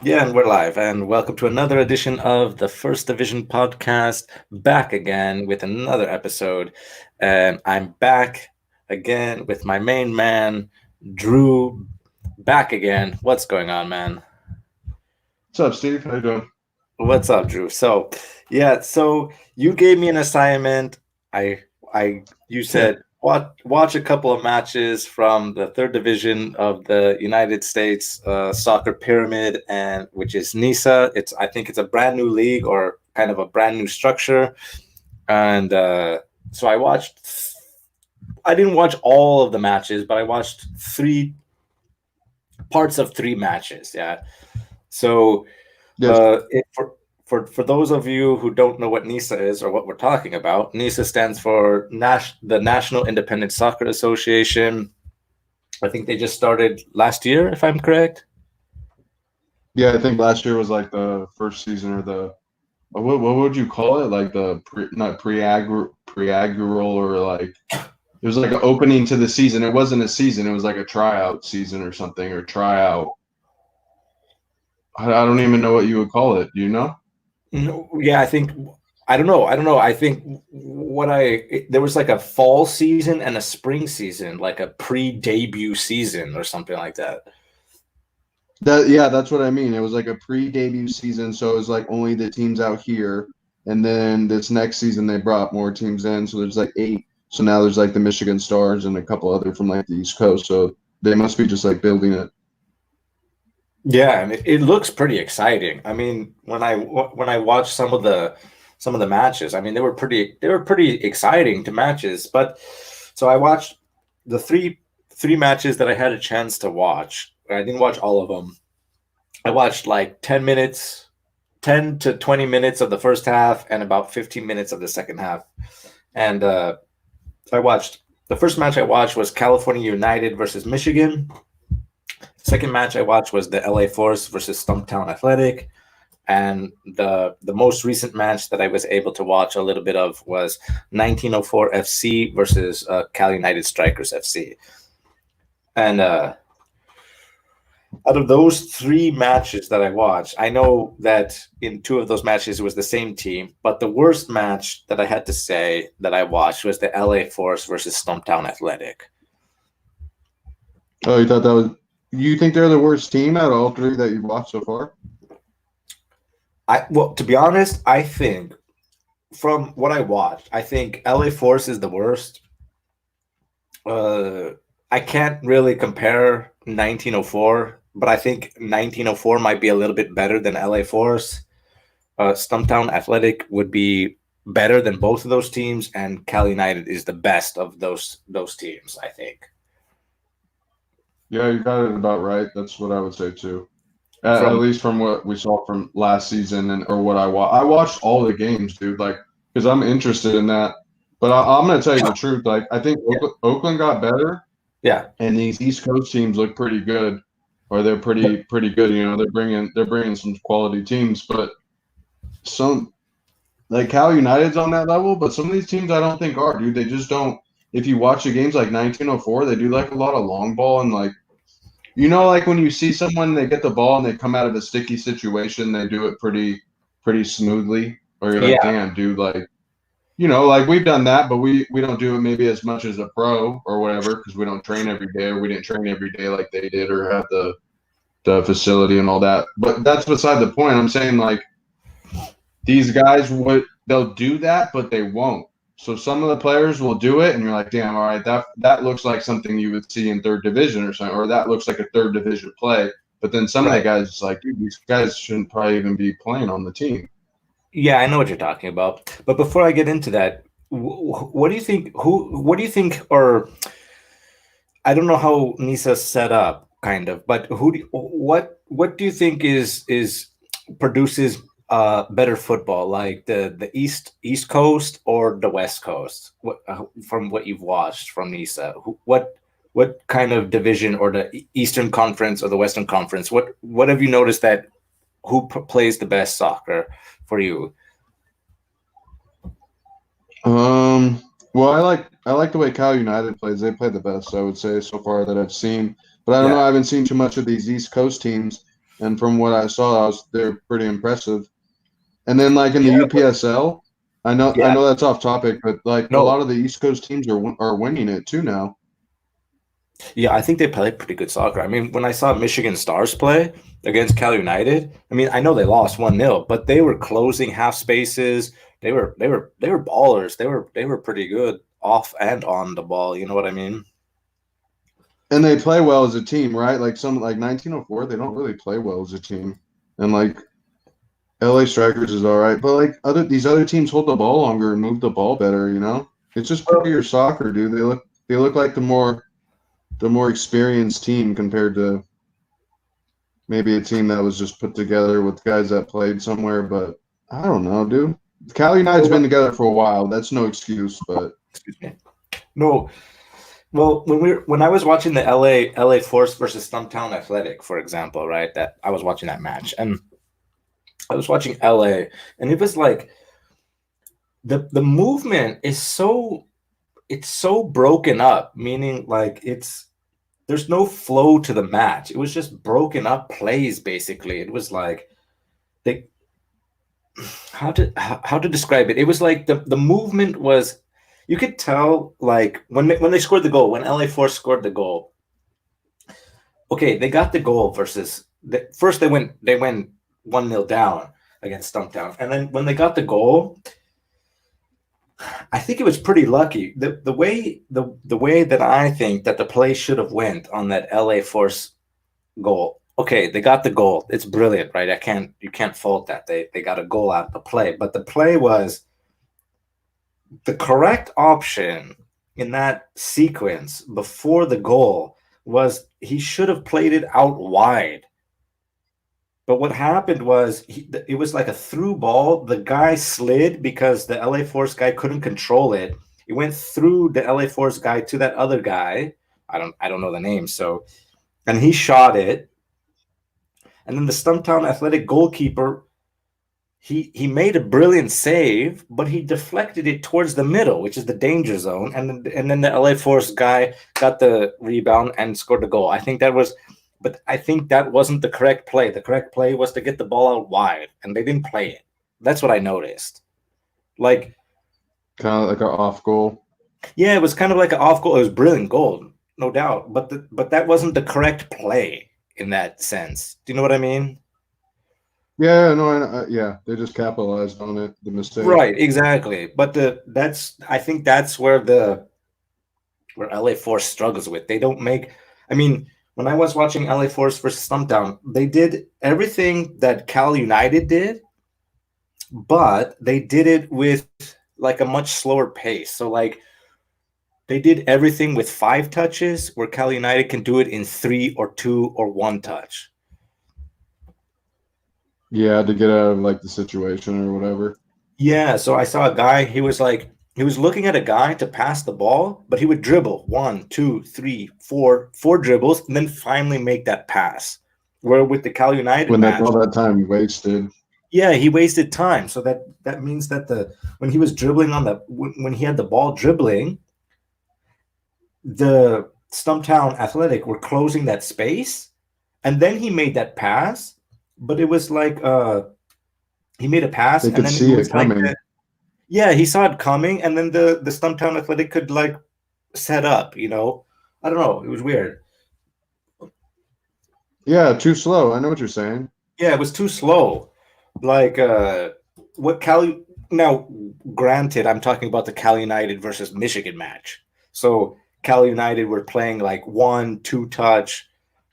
Yeah, and we're live, and welcome to another edition of the First Division podcast. Back again with another episode, and I'm back again with my main man, Drew. Back again. What's going on, man? What's up, Steve? How you doing? What's up, Drew? So you gave me an assignment. I, you Yeah, said watch a couple of matches from the third division of the United States soccer pyramid, and which is NISA. I think it's a brand new league or kind of a brand new structure, and so I watched. I didn't watch all of the matches, but I watched three parts of three matches. Yeah, so yes. for those of you who don't know what NISA is or what we're talking about, NISA stands for the National Independent Soccer Association. I think they just started last year, if I'm correct. Yeah, I think last year was like the first season or the what would you call it? Like the not pre-agrural or like it was like an opening to the season. It wasn't a season. It was like a tryout season or something or tryout. I don't even know what you would call it. Do you know? No, yeah, I think I don't know. I think there was like a fall season and a spring season, like a pre-debut season or something like that. That's what I mean. It was like a pre-debut season, so it was like only the teams out here, and then this next season they brought more teams in, so there's like eight. So now there's like the Michigan Stars and a couple other from like the East Coast. So they must be just like building it. Yeah, and it looks pretty exciting. I mean, when I watched some of the matches, I mean, they were pretty exciting to matches. But so I watched the three matches that I had a chance to watch. I didn't watch all of them. I watched like 10 minutes, 10 to 20 minutes of the first half, and about 15 minutes of the second half. And I watched the first match I watched was California United versus Michigan. Second match I watched was the LA Force versus Stumptown Athletic, and the most recent match that I was able to watch a little bit of was 1904 FC versus Cal United Strikers FC. And out of those three matches that I watched, I know that in two of those matches it was the same team, but the worst match that I had to say that I watched was the LA Force versus Stumptown Athletic. Oh, you thought that was? You think they're the worst team out of all three that you've watched so far? To be honest, I think from what I watched, I think LA Force is the worst. Uh, I can't really compare 1904, but I think 1904 might be a little bit better than LA Force. Stumptown Athletic would be better than both of those teams, and Cal United is the best of those teams. I think Yeah, you got it about right. That's what I would say too. At from least from what we saw from last season and or what I watched all the games, dude. Like because I'm interested in that. But I'm gonna tell you the truth. Like I think yeah, Oakland got better, yeah, and these East Coast teams look pretty good, or they're pretty good. You know, they're bringing some quality teams, but some like Cal United's on that level, but some of these teams I don't think are, dude. They just don't. If you watch the games like 1904, they do like a lot of long ball and like like when you see someone they get the ball and they come out of a sticky situation, they do it pretty smoothly. Or you're like, yeah, damn, dude, like like we've done that, but we don't do it maybe as much as a pro or whatever because we don't train every day or we didn't train every day like they did or have the facility and all that. But that's beside the point. I'm saying like these guys would they'll do that, but they won't. So some of the players will do it, and you're like, damn, all right, that looks like something you would see in third division or something, or that looks like a third division play. But then some of the right. guys, it's like, dude, these guys shouldn't probably even be playing on the team. Yeah, I know what you're talking about. But before I get into that, what do you think? What do you think? Or I don't know how Nisa's set up, kind of, but what do you think is produces better football, like the East Coast or the West Coast? From what you've watched from Nisa, what kind of division, or the Eastern Conference or the Western Conference? What have you noticed that plays the best soccer for you? Well, I like the way Cal United plays. They play the best, I would say, so far that I've seen. But I don't Yeah, know. I haven't seen too much of these East Coast teams. and from what I saw, they're pretty impressive. And then like in the Yeah, but UPSL, I yeah, know that's off topic, but like a no, lot of the East Coast teams are winning it too now. yeah, I think they play pretty good soccer. I mean, when I saw Michigan Stars play against Cal United, I mean, I know they lost 1-0, but they were closing half spaces. They were ballers. They were pretty good off and on the ball. You know what I mean? And they play well as a team, right? Like some like 1904, they don't really play well as a team. And like LA Strikers is all right, but like these other teams hold the ball longer and move the ball better, you know? It's just prettier soccer, dude. They look like the more experienced team compared to maybe a team that was just put together with guys that played somewhere, but I don't know, dude. Cal United's been together for a while. That's no excuse, but Excuse me. No, well, when I was watching the LA Force versus Stumptown Athletic, for example, right? That I was watching that match, and I was watching LA, and it was like the movement is so broken up, meaning like there's no flow to the match. It was just broken up plays basically. It was like they how to describe it. It was like the movement was, you could tell like when they scored the goal, when LA Force scored the goal. Okay, they got the goal versus first they went 1-0 down against Stumptown, and then when they got the goal, I think it was pretty lucky. The way that I think that the play should have went on that LA Force goal. Okay, they got the goal. It's brilliant, right? You can't fault that. They got a goal out of the play, but the play was the correct option in that sequence before the goal was he should have played it out wide. But what happened was it was like a through ball. The guy slid because the LA Force guy couldn't control it. It went through the LA Force guy to that other guy. I don't know the name. So, and he shot it. And then the Stumptown Athletic goalkeeper, he made a brilliant save, but he deflected it towards the middle, which is the danger zone. And then the LA Force guy got the rebound and scored the goal. But I think that wasn't the correct play. The correct play was to get the ball out wide, and they didn't play it. That's what I noticed. Like, kind of like an off goal. yeah, it was kind of like an off goal. It was brilliant goal, no doubt. But that wasn't the correct play in that sense. Do you know what I mean? Yeah, no, yeah, they just capitalized on it, the mistake. Right, exactly. But I think that's where LA Force struggles with. They don't make. I mean, when I was watching LA Force versus Stumptown, they did everything that Cal United did, but they did it with like a much slower pace. So like they did everything with 5 touches, where Cal United can do it in 3 or 2 or 1 touch. Yeah, to get out of like the situation or whatever. Yeah, so I saw a guy, he was looking at a guy to pass the ball, but he would dribble 1, 2, 3, 4 dribbles, and then finally make that pass. Where with the Cal United When that's match, all that time wasted. yeah, he wasted time. So that means that when he was dribbling when he had the ball dribbling, the Stumptown Athletic were closing that space, and then he made that pass, but it was like he made a pass, They and could then see it it was like coming. yeah, he saw it coming, and then the Stumptown Athletic could like set up. I don't know. It was weird. Yeah, too slow. I know what you're saying. Yeah, it was too slow. Like what Cal now, granted, I'm talking about the Cal United versus Michigan match. So Cal United were playing like 1, 2 touch,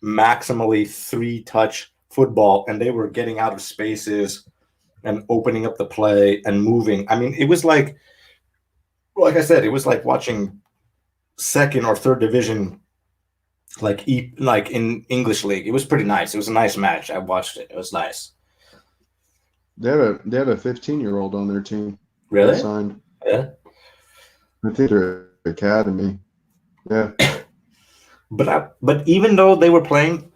maximally 3 touch football, and they were getting out of spaces and opening up the play and moving. I mean, it was like I said, it was like watching second or third division, like in English league. It was pretty nice. It was a nice match. I watched it. It was nice. They have a 15-year-old on their team. They Really? signed. Yeah. I think they're academy. Yeah. But even though they were playing,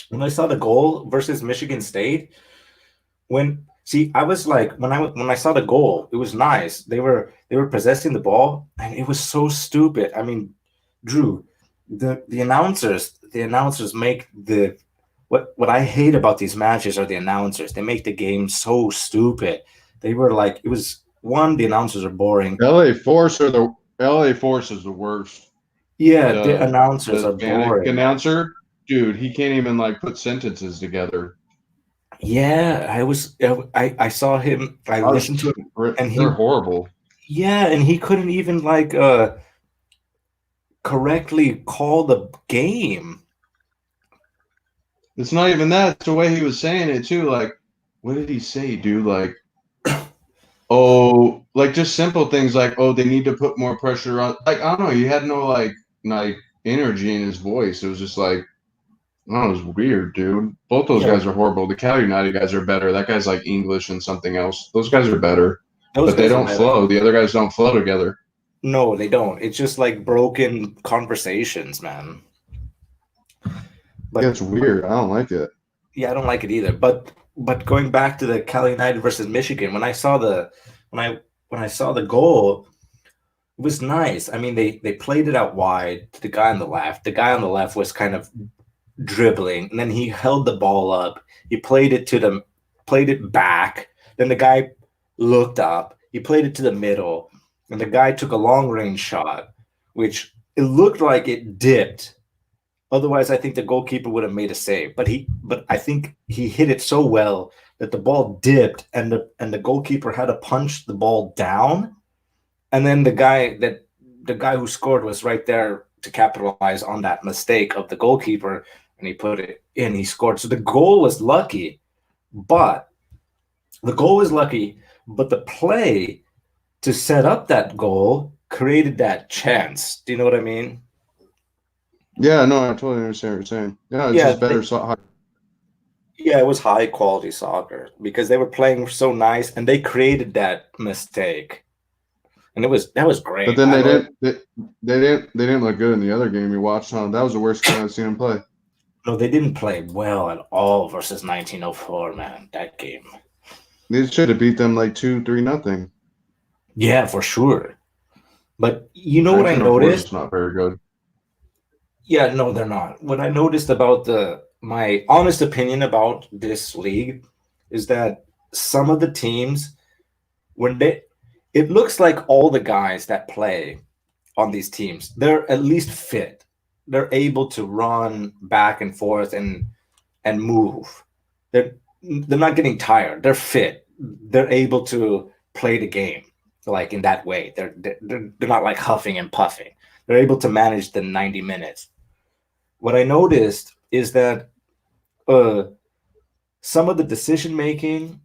when I saw the goal versus Michigan State, I was like, when I saw the goal, it was nice. They were possessing the ball, and it was so stupid. I mean, Drew, the announcers make what I hate about these matches are the announcers. They make the game so stupid. They were like, it was one, the announcers are boring. LA Force is the worst. Yeah, the The announcers the are Hispanic boring. announcer, dude, he can't even like put sentences together. Yeah, I saw him. I listened to him, and They're horrible. he couldn't even like correctly call the game. It's not even that. It's the way he was saying it too. Like, what did he say, dude? Like, oh, like just simple things like, oh, they need to put more pressure on. Like, I don't know. He had no like energy in his voice. It was just like, oh, it was weird, dude. Both those Yeah, guys are horrible. The Cal United guys are better. That guy's like English and something else. Those guys are better, those but they guys are don't better. flow. The other guys don't flow together. No, they don't. It's just like broken conversations, man. Yeah, But it's weird. I don't like it. yeah, I don't like it either. But going back to the Cal United versus Michigan, when I saw the goal, it was nice. I mean, they played it out wide to the guy on the left. The guy on the left was kind of dribbling, and then he held the ball up. He played it back. Then the guy looked up. He played it to the middle, and the guy took a long range shot, which it looked like it dipped. Otherwise, I think the goalkeeper would have made a save. But I think he hit it so well that the ball dipped, and the goalkeeper had to punch the ball down. And then the guy who scored was right there to capitalize on that mistake of the goalkeeper, and he put it in. He scored. So the goal was lucky, but the goal was lucky, but the play to set up that goal created that chance. Do you know what I mean? Yeah, no, I totally understand what you're saying. Yeah, it's Yeah, just better. So yeah, it was high quality soccer because they were playing so nice and they created that mistake. And that was but great. then I love they didn't look good in the other game you watched. Huh? That was the worst game I've seen them play. No, they didn't play well at all versus 1904, man. That game. They should have beat them like 2-3-0. Yeah, for sure. But you know what I 1904 is noticed? just not very good. Yeah, no, they're not. What I noticed about the my honest opinion about this league is that some of the teams when they it looks like all the guys that play on these teams, they're at least fit. They're able to run back and forth and move. They're they're not getting tired. They're fit. They're able to play the game like in that way. They're not like huffing and puffing. They're able to manage the 90 minutes. What I noticed is that uh, some of the decision making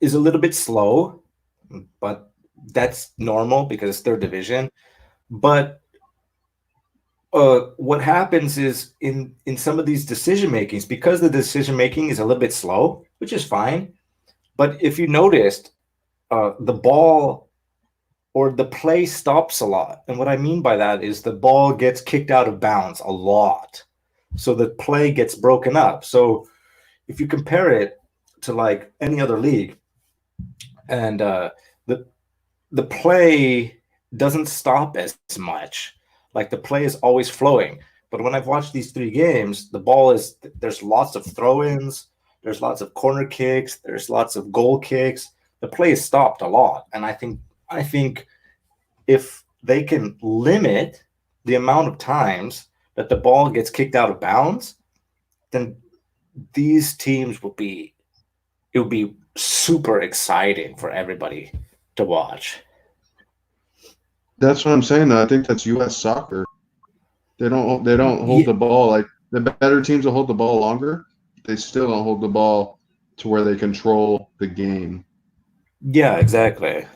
is a little bit slow, but that's normal because it's third division. But what happens is in some of these decision makings, because the decision making is a little bit slow, which is fine. But if you noticed, the ball or the play stops a lot. And what I mean by that is the ball gets kicked out of bounds a lot. So the play gets broken up. So if you compare it to like any other league, and the the play doesn't stop as much. Like the play is always flowing. But when I've watched these three games, the ball is there's lots of throw-ins, there's lots of corner kicks, there's lots of goal kicks. The play is stopped a lot, and I think if they can limit the amount of times that the ball gets kicked out of bounds, then these teams will be it will be super exciting for everybody to watch. That's what I'm saying. Though. I think that's U.S. soccer. They don't hold Yeah, the ball like the better teams will hold the ball longer. They still don't hold the ball to where they control the game. yeah, exactly.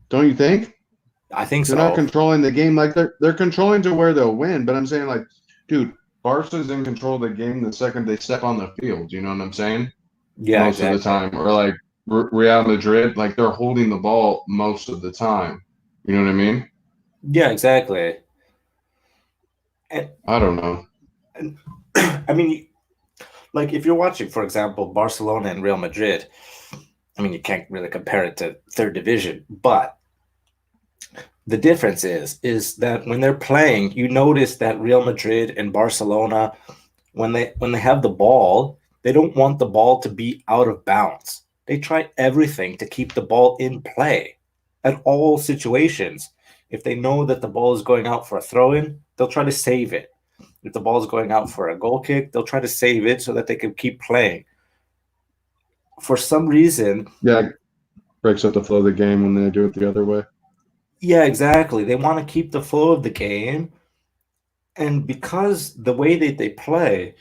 Don't you think? I think They're not so. controlling the game like they're controlling to where they'll win. But I'm saying like, dude, Barca's in control of the game the second they step on the field. You know what I'm saying? Yeah, Most of the exactly. time, or like Real Madrid, like they're holding the ball most of the time. You know what I mean? Yeah, exactly. And, I don't know. and I mean, like if you're watching, for example, Barcelona and Real Madrid, I mean, you can't really compare it to third division, but the difference is that when they're playing, you notice that Real Madrid and Barcelona, when they have the ball, they don't want the ball to be out of bounds. They try everything to keep the ball in play at all situations. If they know that the ball is going out for a throw-in, they'll try to save it. If the ball is going out for a goal kick, they'll try to save it so that they can keep playing. For some reason, Yeah, breaks up the flow of the game when they do it the other way. yeah, exactly. They want to keep the flow of the game. And because the way that they play,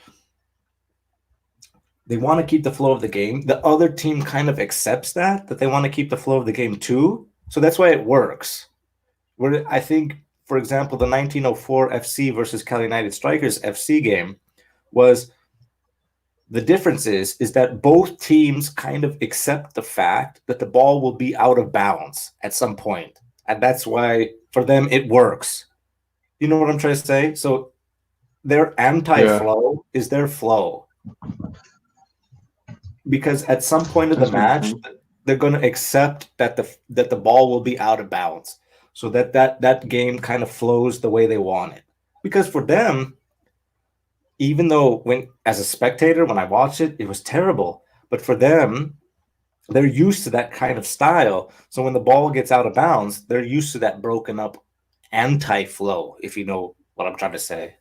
they want to keep the flow of the game. The other team kind of accepts that they want to keep the flow of the game too. So that's why it works. Where I think, for example, the 1904 FC versus Cali United Strikers FC game was the difference is that both teams kind of accept the fact that the ball will be out of bounds at some point. And that's why for them it works. You know what I'm trying to say? So their anti-flow is their flow. Because at some point of the match, they're going to accept that the ball will be out of bounds, so that game kind of flows the way they want it. Because for them, even though as a spectator, when I watched it, it was terrible. But for them, they're used to that kind of style. So when the ball gets out of bounds, they're used to that broken up anti-flow, if you know what I'm trying to say.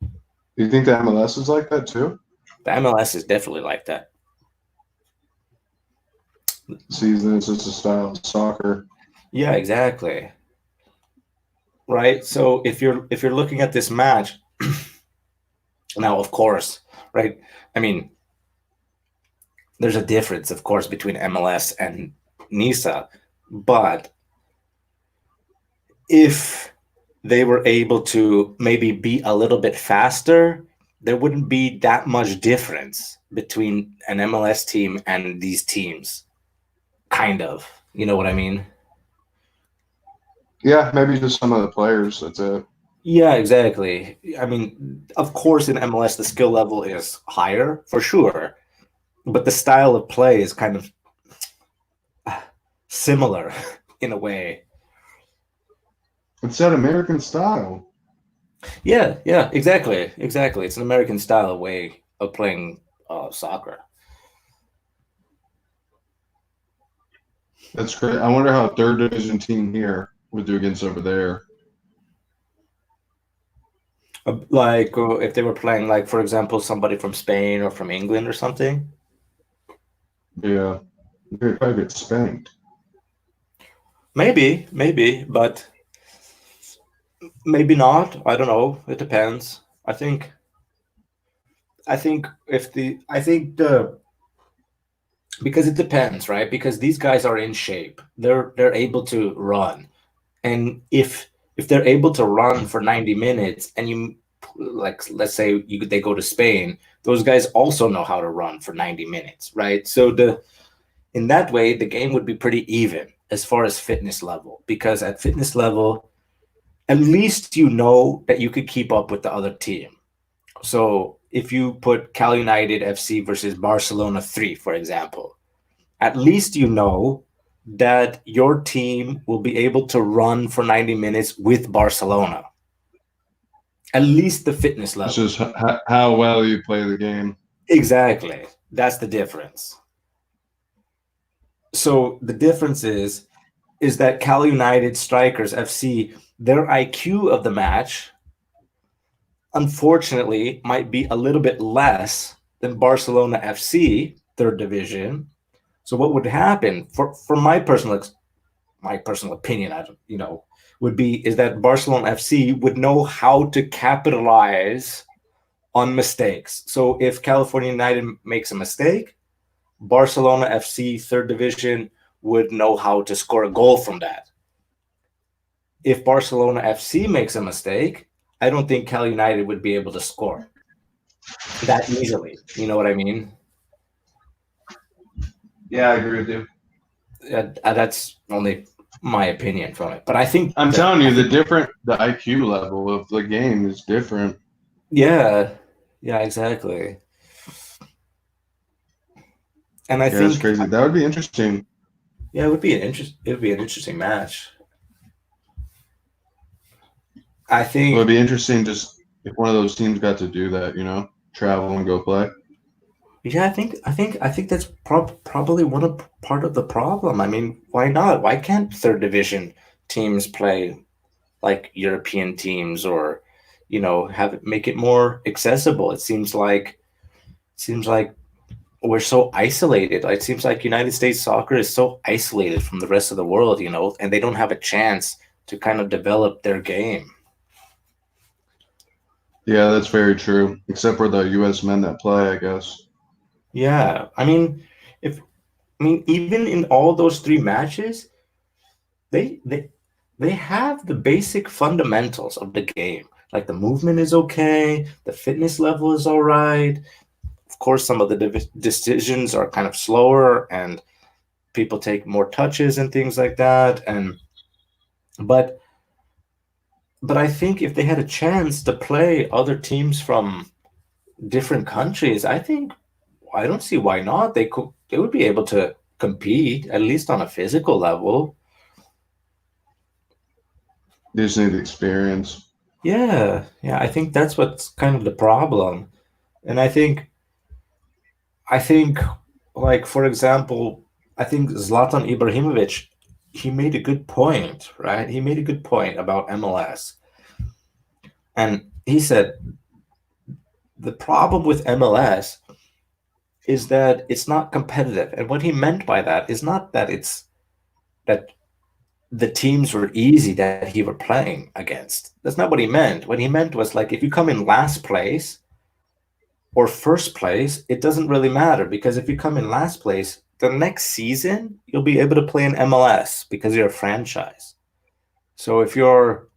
Do you think the MLS is like that too? The MLS is definitely like that. Season is just a style of soccer. Yeah, exactly. Right. So if you're looking at this match, now of course, right? I mean, there's a difference, of course, between MLS and NISA, but if they were able to maybe be a little bit faster, there wouldn't be that much difference between an MLS team and these teams. Kind of. You know what I mean? Yeah, maybe just some of the players. That's it. Yeah, exactly. I mean, of course, in MLS, the skill level is higher, for sure. But the style of play is kind of similar in a way. It's that American style. Yeah, exactly. It's an American style way of playing soccer. That's great. I wonder how a third division team here would do against over there. Like if they were playing, like, for example, somebody from Spain or from England or something. Yeah, they'd probably get spanked. Maybe, but maybe not. I don't know. It depends. I think because it depends, right? Because these guys are in shape. They're able to run. And if they're able to run for 90 minutes and you, like, let's say they go to Spain, those guys also know how to run for 90 minutes, right? So in that way, the game would be pretty even as far as fitness level, because at fitness level, at least you know that you could keep up with the other team. So if you put Cal United FC versus Barcelona 3, for example, at least you know that your team will be able to run for 90 minutes with Barcelona. At least the fitness level. It's just how well you play the game. Exactly. That's the difference. So the difference is that Cal United Strikers FC, their IQ of the match, unfortunately, might be a little bit less than Barcelona FC, third division. So what would happen, for my personal opinion, is that Barcelona FC would know how to capitalize on mistakes. So if California United makes a mistake, Barcelona FC, third division, would know how to score a goal from that. If Barcelona FC makes a mistake, I don't think Cal United would be able to score that easily. You know what I mean? Yeah, I agree with you. That's only my opinion from it. But I think I'm telling you, the IQ level of the game is different. Yeah, exactly. And I think it's crazy. That would be interesting. Yeah, it would be an interesting match. I think it would be interesting just if one of those teams got to do that, travel and go play. Yeah, I think that's probably one of part of the problem. I mean, why not? Why can't third division teams play like European teams, or have it make it more accessible? It seems like we're so isolated. It seems like United States soccer is so isolated from the rest of the world, and they don't have a chance to kind of develop their game. Yeah, that's very true. Except for the U.S. men that play, I guess. Yeah, if even in all those three matches, they they they have the basic fundamentals of the game. Like the movement is okay, the fitness level is all right. Of course, some of the decisions are kind of slower, and people take more touches and things like that. And but but I think if they had a chance to play other teams from different countries, I don't see why not. They would be able to compete at least on a physical level. They just need the experience. Yeah, yeah, I think that's what's kind of the problem. And I think like for example, I think Zlatan Ibrahimovic, he made a good point, right? He made a good point about MLS. And he said the problem with MLS is that it's not competitive. And what he meant by that is not that it's that the teams were easy that he were playing against. That's not what he meant. What he meant was like if you come in last place or first place, it doesn't really matter, because if you come in last place, the next season you'll be able to play in MLS because you're a franchise. So if you're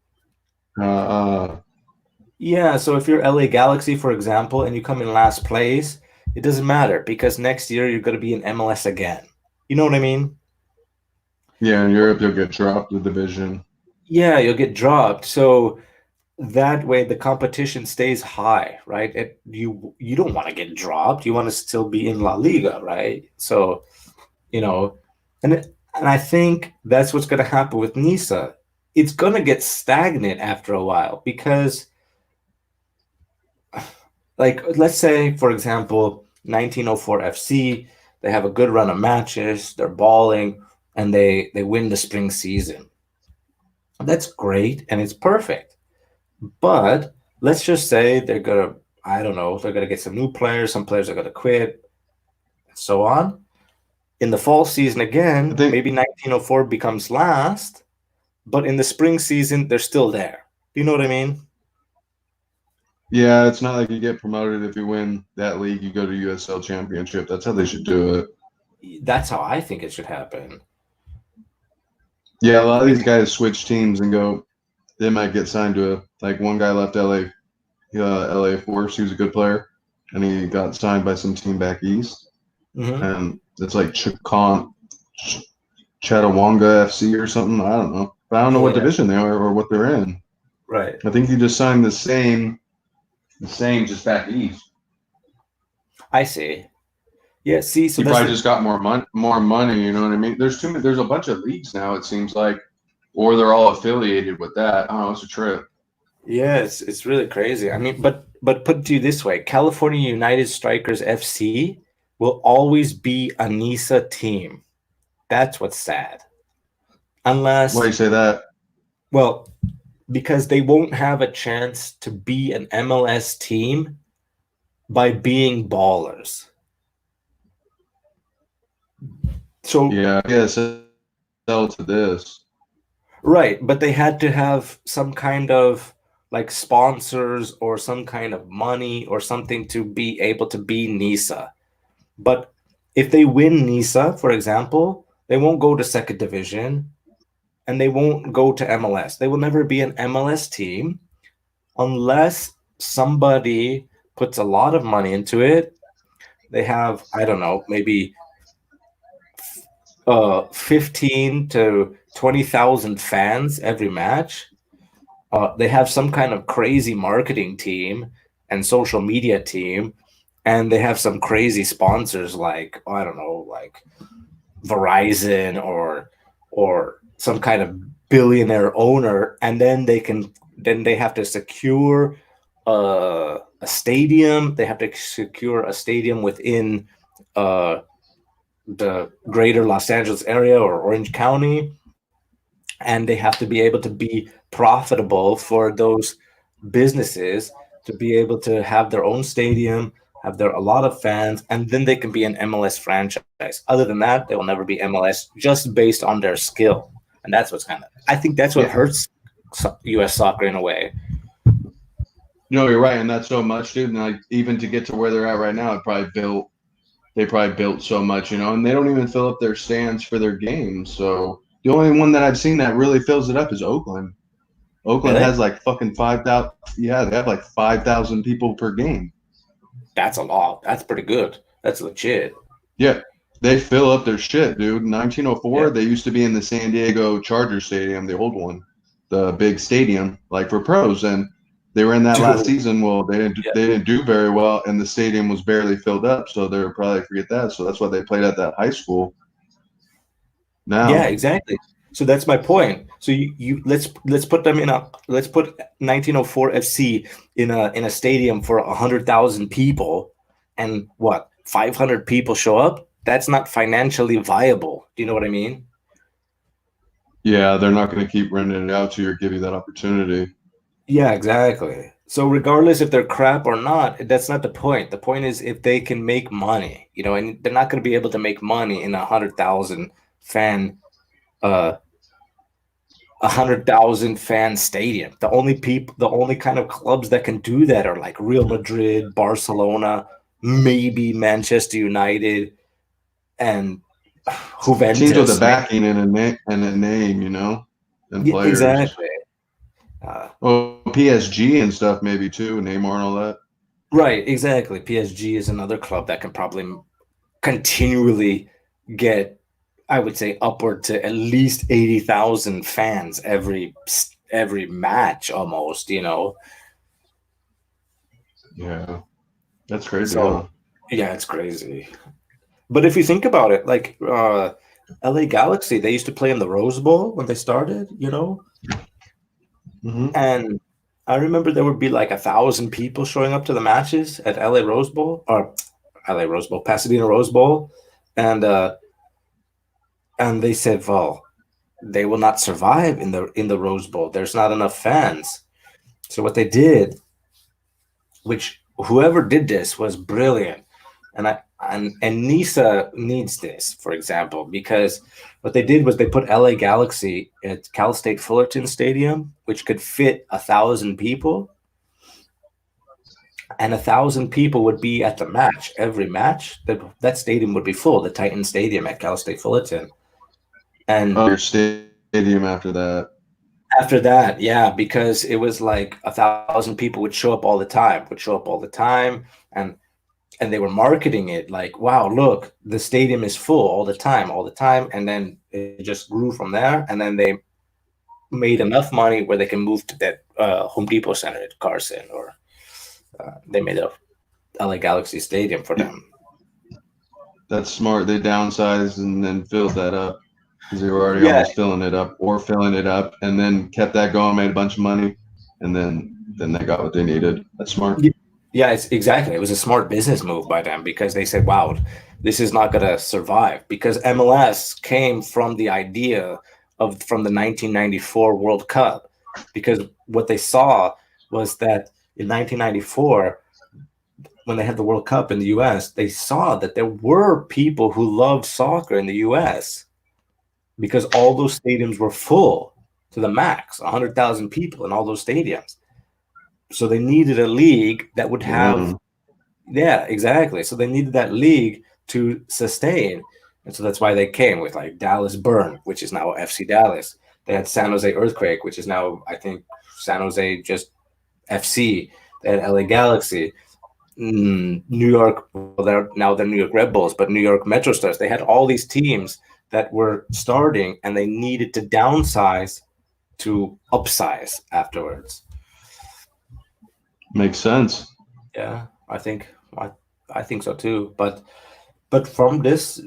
Uh, so if you're LA Galaxy, for example, and you come in last place, it doesn't matter because next year you're going to be in MLS again. You know what I mean? yeah, in Europe they'll get dropped the division. Yeah, you'll get dropped. So that way the competition stays high, right? You don't want to get dropped. You want to still be in La Liga, right? So, you know, and I think that's what's going to happen with Nisa. It's going to get stagnant after a while because, like, let's say, for example, 1904 FC, they have a good run of matches, they're balling, and they win the spring season. That's great and it's perfect. But let's just say they're gonna, I don't know, they're gonna get some new players, some players are gonna quit, and so on. In the fall season I again, think, maybe 1904 becomes last, but in the spring season, they're still there. You know what I mean? yeah, it's not like you get promoted if you win that league, you go to USL Championship. That's how they should do it. That's how I think it should happen. Yeah, a lot I of mean, these guys switch teams and go. They might get signed to like one guy left LA, LA Force. He was a good player, and he got signed by some team back east, mhm. and it's like Chattawanga FC or something. I don't know, but I don't know what Yeah, division they are or what they're in. right. I think he just signed the same, just back east. I see. Yeah, see, so He that's probably the just got more money. You know what I mean? There's too many. There's a bunch of leagues now. It seems like, or they're all affiliated with that. I don't know. It's a trip. yeah, it's really crazy. I mean, but put it to you this way, California United Strikers FC will always be a NISA team. That's what's sad. Why do Unless, you say that? well, because they won't have a chance to be an MLS team by being ballers. So, Yeah, I guess sell to this. right, but they had to have some kind of like sponsors or some kind of money or something to be able to be NISA. But if they win NISA, for example, they won't go to second division and they won't go to MLS. They will never be an MLS team unless somebody puts a lot of money into it. They have, I don't know, maybe 15 to 20,000 fans every match. They have some kind of crazy marketing team and social media team, and they have some crazy sponsors like, I don't know, like Verizon or some kind of billionaire owner, and then they have to secure a stadium. They have to secure a stadium within uh, the greater Los Angeles area or Orange County, and they have to be able to be profitable for those businesses to be able to have their own stadium, have a lot of fans, and then they can be an MLS franchise. Other than that, they will never be MLS just based on their skill. And that's what's I think that's what Yeah. hurts U.S. soccer in a way. No, you're right, and that's so much, dude. And like even to get to where they're at right now, they probably built so much, and they don't even fill up their stands for their games. So the only one that I've seen that really fills it up is Oakland. Oakland Really? has like fucking 5,000. Yeah, they have like 5,000 people per game. That's a lot. That's pretty good. That's legit. Yeah, they fill up their shit, dude. 1904, Yeah. they used to be in the San Diego Charger Stadium, the old one, the big stadium, like for pros, and they were in that last Dude, season. Well, yeah. they didn't do very well, and the stadium was barely filled up, so they would probably forget that. So that's why they played at that high school. Yeah, Now, exactly. So that's my point. So you let's put them in a let's put 1904 FC in a stadium for 100,000 people, and what 500 people show up. That's not financially viable. Do you know what I mean? yeah, they're not going to keep renting it out to you or give you that opportunity. Yeah, exactly. So regardless if they're crap or not, that's not the point. The point is if they can make money, and they're not going to be able to make money in 100,000 fan uh 100,000 fan stadium. The only kind of clubs that can do that are like Real Madrid, Barcelona, maybe Manchester United, and Teams with a Juventus. backing and a name, and Yeah, players. exactly. Uh, Well, PSG and stuff maybe too, Neymar and all that. right, exactly. PSG is another club that can probably continually get, I would say, upward to at least 80,000 fans every match, almost. Yeah, that's crazy, huh? So yeah, it's crazy. But if you think about it, like LA Galaxy, they used to play in the Rose Bowl when they started. Mm-hmm. And I remember there would be like 1,000 people showing up to the matches at LA Rose Bowl or LA Rose Bowl, Pasadena Rose Bowl, and they said, well, they will not survive in the Rose Bowl. There's not enough fans. So what they did, which whoever did this was brilliant, and NISA needs this, for example, because what they did was they put LA Galaxy at Cal State Fullerton Stadium, which could fit 1,000 people, and 1,000 people would be at the match. Every match, that stadium would be full. The Titan Stadium at Cal State Fullerton, and Oh, your stadium after that. after that, yeah, because it was like 1,000 people would show up all the time, and they were marketing it like, wow, look, the stadium is full all the time, and then it just grew from there, and then they made enough money where they can move to that Home Depot Center at Carson, or they made a LA Galaxy Stadium for them. That's smart. They downsized and then filled that up because they were already Yeah, almost filling it up, and then kept that going, made a bunch of money, and then they got what they needed. That's smart. yeah, it's exactly. It was a smart business move by them because they said, wow, this is not going to survive, because MLS came from the idea from the 1994 World Cup, because what they saw was that in 1994, when they had the World Cup in the US, they saw that there were people who loved soccer in the US because all those stadiums were full to the max, 100,000 people in all those stadiums. So they needed a league that would have, yeah, exactly. So they needed that league to sustain. And so that's why they came with like Dallas Burn, which is now FC Dallas. They had San Jose Earthquake, which is now, I think, San Jose just FC. They had LA Galaxy. New York, well, they're New York Red Bulls, but New York Metro Stars. They had all these teams that were starting, and they needed to downsize to upsize afterwards. Makes sense. Yeah, I think so too. But from these,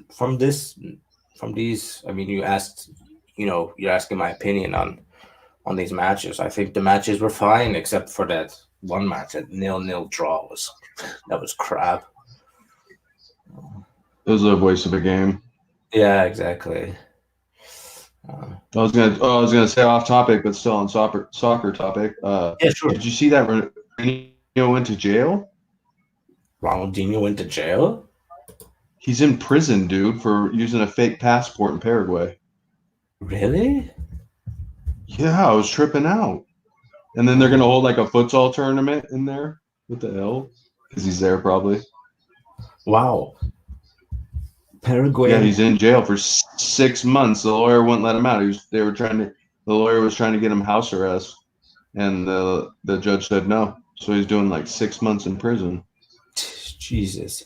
I mean, you're asking my opinion on these matches. I think the matches were fine, except for that one match, a 0-0 draw was crap. It was a waste of a game. Yeah, exactly. I was gonna say off topic, but still on soccer topic. Yeah, sure. Did you see that Ronaldinho went to jail? Ronaldinho went to jail? He's in prison, dude, for using a fake passport in Paraguay. Really? Yeah, I was tripping out. And then they're gonna hold like a futsal tournament in there. What the hell? Because he's there probably. Wow. Paraguay. Yeah, he's in jail for 6 months. The lawyer wouldn't let him out. The lawyer was trying to get him house arrest, and the judge said no. So he's doing like 6 months in prison. Jesus,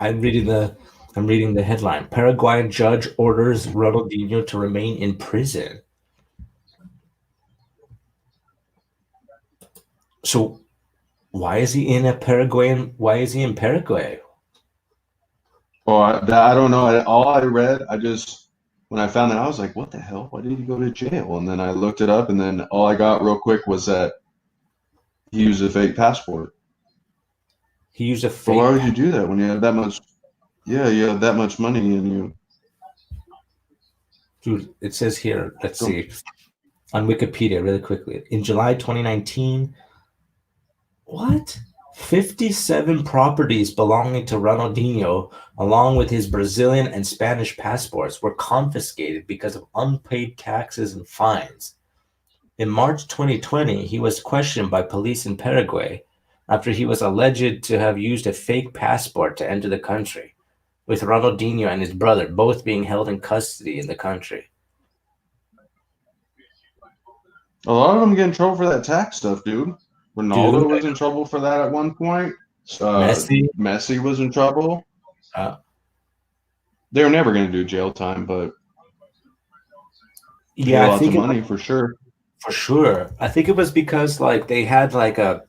I'm reading the headline. Paraguayan judge orders Ronaldinho to remain in prison. So, why is he in Paraguay? Oh, I don't know. All I read, when I found that, I was like, what the hell? Why did he go to jail? And then I looked it up, and then all I got real quick was that he used a fake passport. He used a fake. But why would you do that when you have that much? Yeah, you have that much money in you. Dude, it says here, let's see, on Wikipedia really quickly. In July 2019, what? 57 properties belonging to Ronaldinho, along with his Brazilian and Spanish passports, were confiscated because of unpaid taxes and fines. In March 2020, he was questioned by police in Paraguay after he was alleged to have used a fake passport to enter the country, with Ronaldinho and his brother both being held in custody in the country. A lot of them get in trouble for that tax stuff, dude. Ronaldo was in trouble for that at one point. Messi was in trouble. They were never going to do jail time, but yeah, lots of money for sure. For sure, I think it was because like they had like I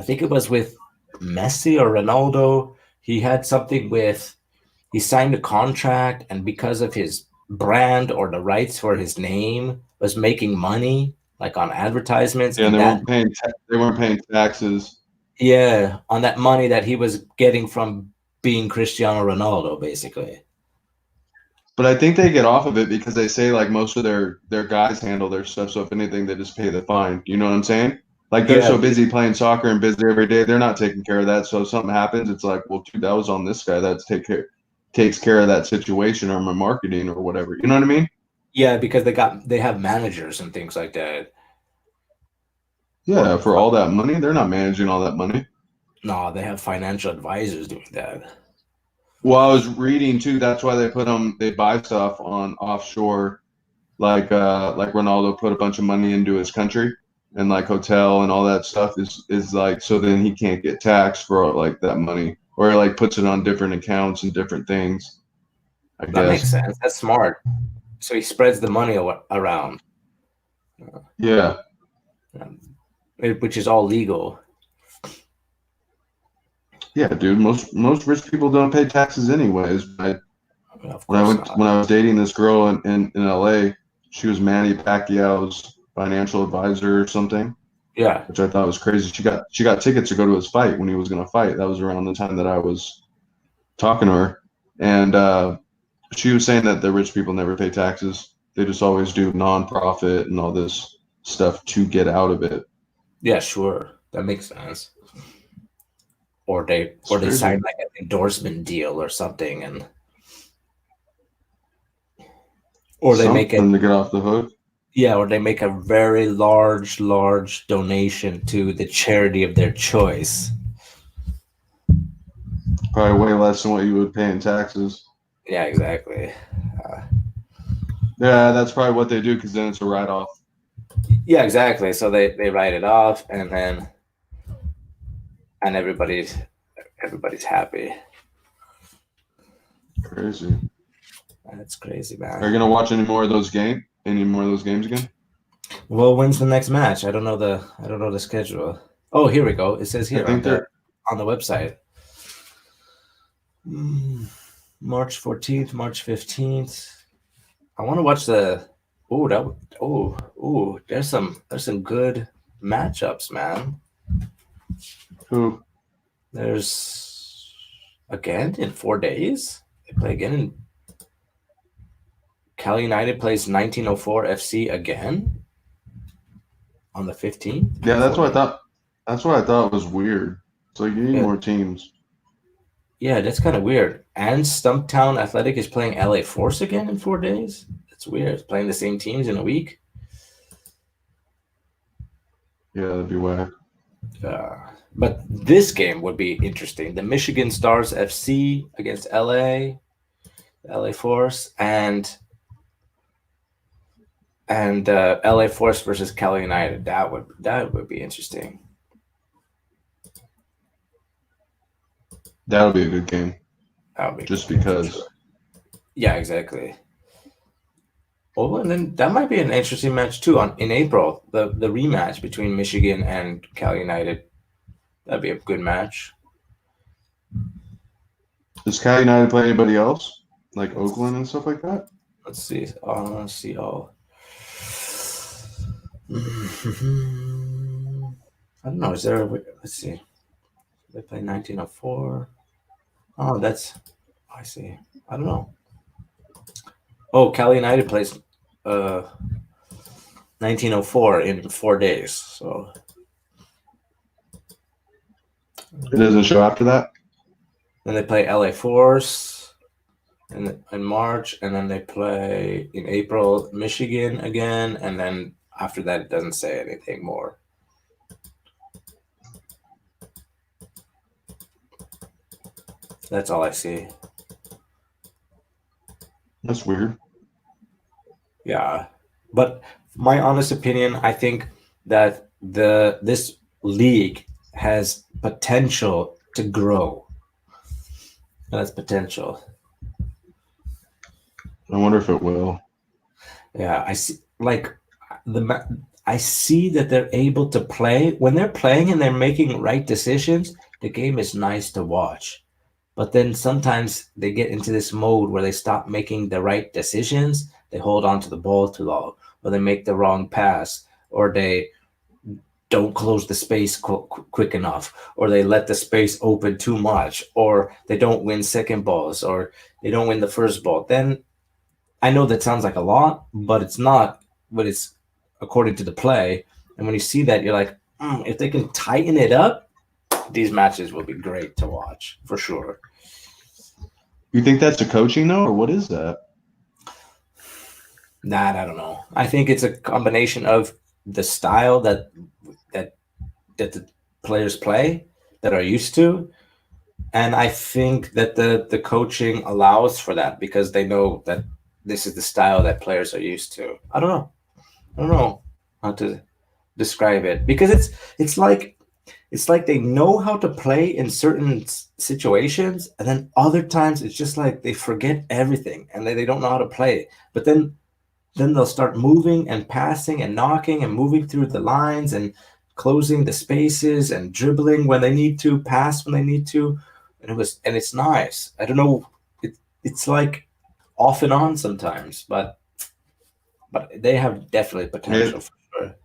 think it was with Messi or Ronaldo. He had something with he signed a contract, and because of his brand or the rights for his name, was making money like on advertisements. Yeah, and they weren't paying taxes. Yeah, on that money that he was getting from being Cristiano Ronaldo, basically. But I think they get off of it because they say like most of their guys handle their stuff. So if anything, they just pay the fine. You know what I'm saying? Like they're so busy playing soccer and busy every day, they're not taking care of that. So if something happens, it's like, well, dude, that was on this guy. Takes care of that situation, or my marketing or whatever. You know what I mean? Yeah, because they have managers and things like that. Yeah, for all that money, they're not managing all that money. No, they have financial advisors doing that. Well, I was reading too. That's why they buy stuff on offshore, like Ronaldo put a bunch of money into his country, and like hotel and all that stuff is like, so then he can't get taxed for like that money, or like puts it on different accounts and different things. That makes sense. That's smart. So he spreads the money around. Yeah. Which is all legal. Yeah, dude. Most rich people don't pay taxes anyways. But when I was dating this girl in LA, she was Manny Pacquiao's financial advisor or something. Yeah. Which I thought was crazy. She got tickets to go to his fight when he was going to fight. That was around the time that I was talking to her, and she was saying that the rich people never pay taxes. They just always do nonprofit and all this stuff to get out of it. Yeah, sure. That makes sense. Or they sign like an endorsement deal or something, or they make it to get off the hook. Yeah, or they make a very large donation to the charity of their choice. Probably way less than what you would pay in taxes. Yeah, exactly. Yeah, that's probably what they do, because then it's a write-off. Yeah, exactly. So they write it off, and everybody's happy. Crazy. That's crazy, man. Are you gonna watch any more of those games? Any more of those games again? Well, when's the next match? I don't know the schedule. Oh, here we go. It says here on the website. March 14th, March 15th. I want to watch there's some good matchups, man. Who? There's again in 4 days. They play again in Cal United plays 1904 FC again on the 15th. Yeah, that's what I thought. That's what I thought was weird. It's like you need Yeah. more teams. Yeah, that's kind of weird. And Stumptown Athletic is playing LA Force again in 4 days. That's weird. It's playing the same teams in a week. Yeah, that'd be whack. But this game would be interesting. The Michigan Stars FC against LA Force, and LA Force versus Cal United. That would be interesting. That'll be a good game. That would be Just good, because. sure. Yeah, exactly. Well, and then that might be an interesting match too in April. The rematch between Michigan and Cal United. That'd be a good match. Does Cal United play anybody else? Like Oakland and stuff like that? Let's see. Let's see all. I don't know. Is there? Let's see. They play 1904. Oh, I see. I don't know. Oh, Cal United plays 1904 in 4 days. So It doesn't show after that? then they play LA Force in March, and then they play in April Michigan again, and then after that it doesn't say anything more. That's all I see. That's weird. Yeah, but my honest opinion, I think that this league has potential to grow. That's potential. I wonder if it will. Yeah, I see. Like I see that they're able to play when they're playing and they're making right decisions. The game is nice to watch, but then sometimes they get into this mode where they stop making the right decisions. They hold on to the ball too long, or they make the wrong pass, or they don't close the space quick enough, or they let the space open too much, or they don't win second balls, or they don't win the first ball. Then I know that sounds like a lot, but it's not. But it's according to the play. And when you see that, you're like, if they can tighten it up, these matches will be great to watch for sure. You think that's a coaching though, or what is that? That I don't know. I think it's a combination of the style that the players play that are used to, and I think that the coaching allows for that because they know that this is the style that players are used to. I don't know how to describe it because it's like they know how to play in certain situations, and then other times it's just like they forget everything and they don't know how to play. But then they'll start moving and passing and knocking and moving through the lines and closing the spaces and dribbling when they need to, pass when they need to, and it's nice. I don't know, it's like off and on sometimes, but they have definitely potential for sure.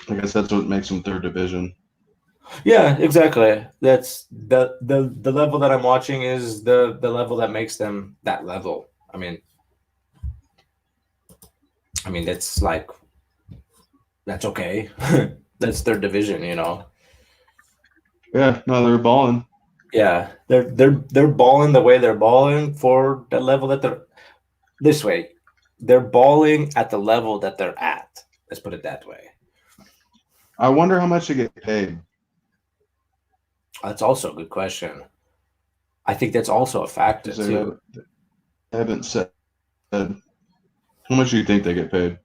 I guess that's what makes them third division. Yeah, exactly. That's the level that I'm watching is the level that makes them that level. I mean that's like that's okay. That's third division, you know. Yeah, no, they're balling. Yeah, they're balling the way they're balling for the level that they're this way. They're balling at the level that they're at. Let's put it that way. I wonder how much they get paid. That's also a good question. I think that's also a factor too. They haven't said how much do you think they get paid?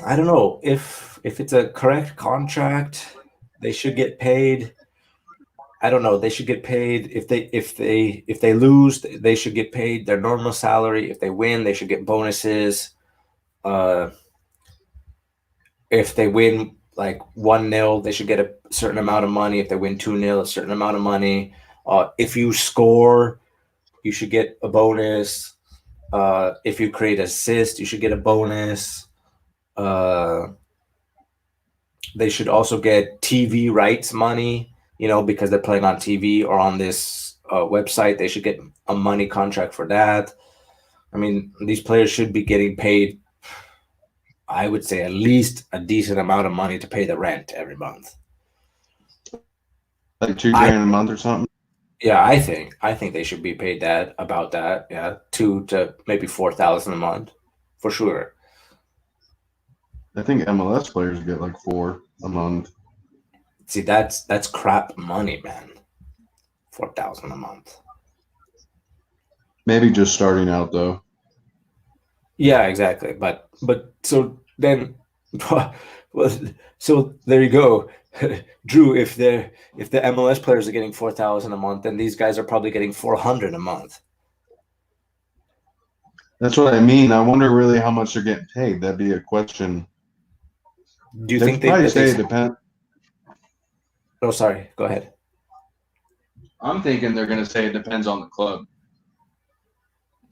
I don't know if it's a correct contract, they should get paid. I don't know. They should get paid if they lose, they should get paid their normal salary. If they win, they should get bonuses. If they win like 1-0, they should get a certain amount of money. If they win 2-0, a certain amount of money. If you score, you should get a bonus. If you create assist, you should get a bonus. Uh, they should also get TV rights money, because they're playing on TV or on this website. They should get a money contract for that. I mean, these players should be getting paid, I would say, at least a decent amount of money to pay the rent every month. Like $2 grand a month or something. Yeah, I think they should be paid about that. Yeah, 2 to maybe 4,000 a month, for sure. I think MLS players get like 4 a month. See, that's crap money, man. 4,000 a month. Maybe just starting out though. Yeah, exactly. But so then, well, so there you go, Drew. If the MLS players are getting 4,000 a month, then these guys are probably getting 400 a month. That's what I mean. I wonder really how much they're getting paid. That'd be a question. Do you They think probably that say it depends. Oh, sorry. Go ahead. I'm thinking they're going to say it depends on the club.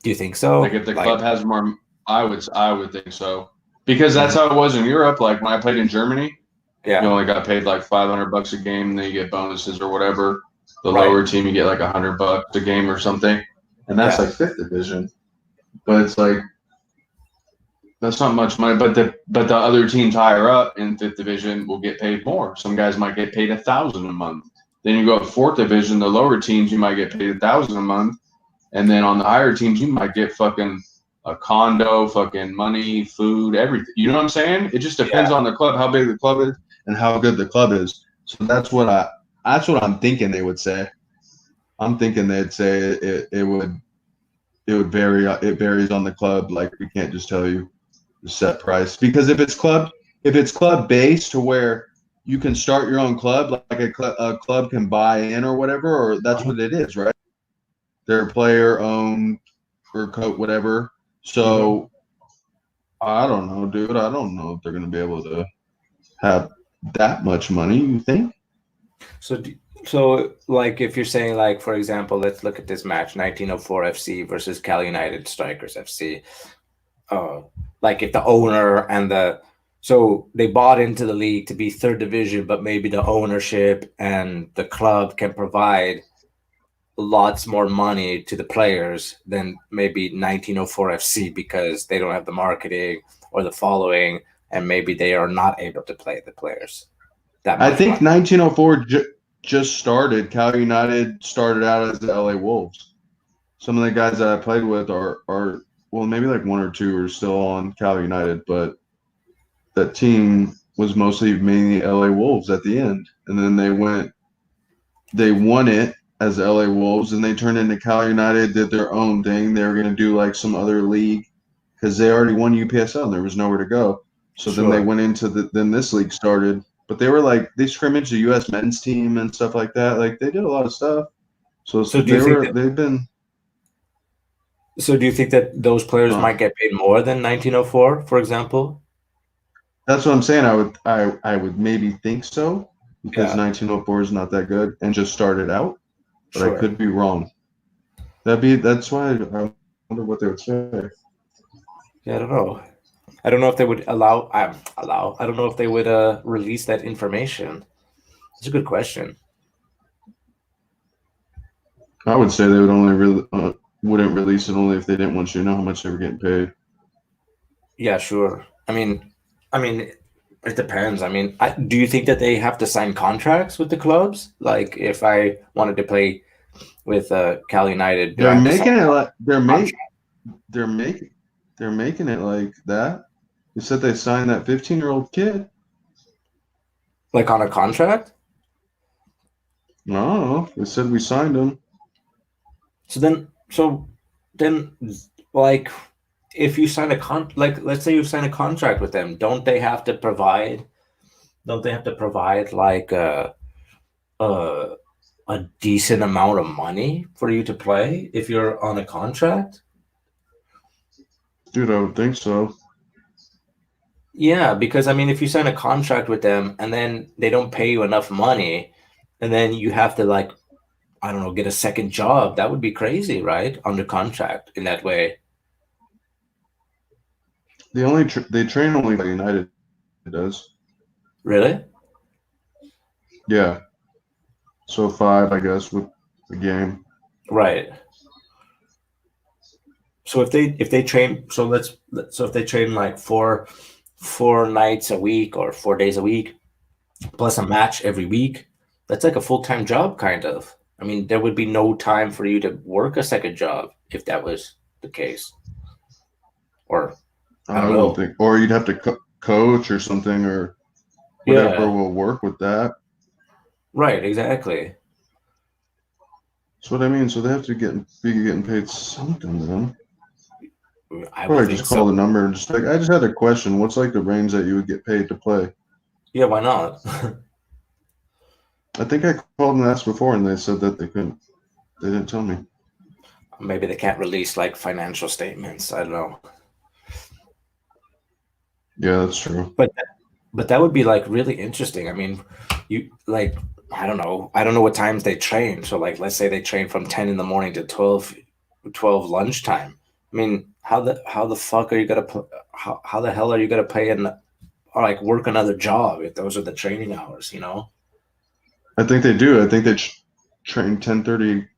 Do you think so? Like if the club has more, I would think so, because that's how it was in Europe. Like when I played in Germany, you only got paid like $500 a game, and then you get bonuses or whatever. The lower team, you get like $100 a game or something, and that's like 5th division. But it's like that's not much money. But the other teams higher up in 5th division will get paid more. Some guys might get paid $1,000 a month. Then you go to 4th division, the lower teams you might get paid $1,000 a month, and then on the higher teams you might get fucking a condo, fucking money, food, everything. You know what I'm saying? It just depends on the club, how big the club is, and how good the club is. So that's what I'm thinking they would say. I'm thinking they'd say it would vary. It varies on the club. Like we can't just tell you the set price, because if it's club based to where you can start your own club, like a club can buy in or whatever, or that's what it is, right? They're player owned or coach, whatever. So I don't know, dude. I don't know if they're going to be able to have that much money. You think? So like if you're saying, like, for example, let's look at this match, 1904 FC versus Cal United Strikers FC. Like if the owner so they bought into the league to be 3rd division, but maybe the ownership and the club can provide lots more money to the players than maybe 1904 FC, because they don't have the marketing or the following, and maybe they are not able to play the players. I think 1904 just started. Cal United started out as the LA Wolves. Some of the guys that I played with are well, maybe like 1 or 2 are still on Cal United, but that team was mainly LA Wolves at the end, and then they won it as the LA Wolves, and they turned into Cal United, did their own thing. They were going to do like some other league because they already won UPSL and there was nowhere to go. So then they went into then this league started. But they were like, they scrimmaged the U.S. men's team and stuff like that. Like they did a lot of stuff. So do you think that those players might get paid more than 1904, for example? That's what I'm saying. I would maybe think so, because 1904 is not that good and just started out. But I could be wrong. That's why I wonder what they would say. Yeah, I don't know. I don't know if they would allow. I don't know if they would release that information. It's a good question. I would say they would only wouldn't release it only if they didn't want you to know how much they were getting paid. Yeah, sure. I mean, it depends. I mean, do you think that they have to sign contracts with the clubs? Like, if I wanted to play with Cal United, they're making it like they're making it like that. You said they signed that 15-year-old kid. Like on a contract? No, they said we signed him. So then, like, if you sign like, let's say you sign a contract with them, don't they have to provide like a decent amount of money for you to play if you're on a contract? Dude, I would think so. Yeah, because I mean, if you sign a contract with them and then they don't pay you enough money, and then you have to, like, I don't know, get a second job, that would be crazy, right? Under contract in that way. They train only by United does. Really? Yeah. So 5, I guess, with the game. Right. So if they train, so if they train like four nights a week or 4 days a week plus a match every week, that's like a full time job, kind of. I mean, there would be no time for you to work a second job if that was the case, or I I don't wouldn't know. think, or you'd have to coach or something or whatever Yeah, will work with that. right, exactly. That's what I mean. So they have to be getting paid something then. I would Probably think just call so. the number and just like, I just had a question. What's like the range that you would get paid to play? Yeah, why not? I think I called and asked before, and they said that they couldn't. They didn't tell me. Maybe they can't release like financial statements. I don't know. Yeah, that's true. But that would be like really interesting. I mean, you like I don't know what times they train. So like let's say they train from 10 in the morning to 12 lunchtime. I mean, how the fuck are you gonna how the hell are you gonna pay or like work another job if those are the training hours, you know? I think they do. I think they train 10:30.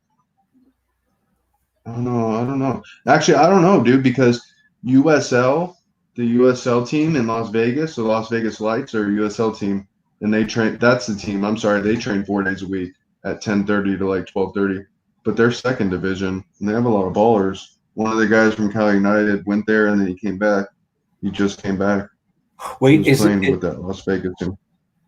I don't know. I don't know. Actually, I don't know, dude, because USL, the USL team in Las Vegas, the Las Vegas Lights are a USL team, and they train. That's the team. I'm sorry, they train 4 days a week at 10:30 to like 12:30. But they're second division, and they have a lot of ballers. One of the guys from Cal United went there, and then he came back. He just came back. He Wait, was playing with that Las Vegas team.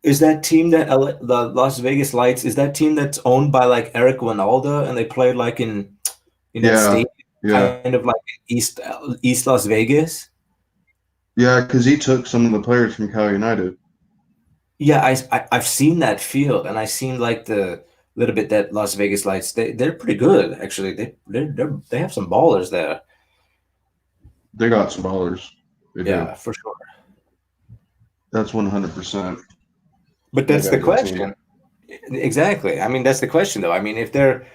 is that team that the Las Vegas Lights is that team that's owned by like Eric Winalda and they played like in that Yeah, stadium yeah, kind of like East Las Vegas? yeah. Because he took some of the players from Cal United. Yeah, I've seen that field, and I seen like the little bit that Las Vegas Lights. They're pretty good actually. They have some ballers there. They got some ballers. They do. Yeah, for sure. That's 100%. But They that's got the a good team. question. Exactly. I mean, that's the question though. I mean, if they're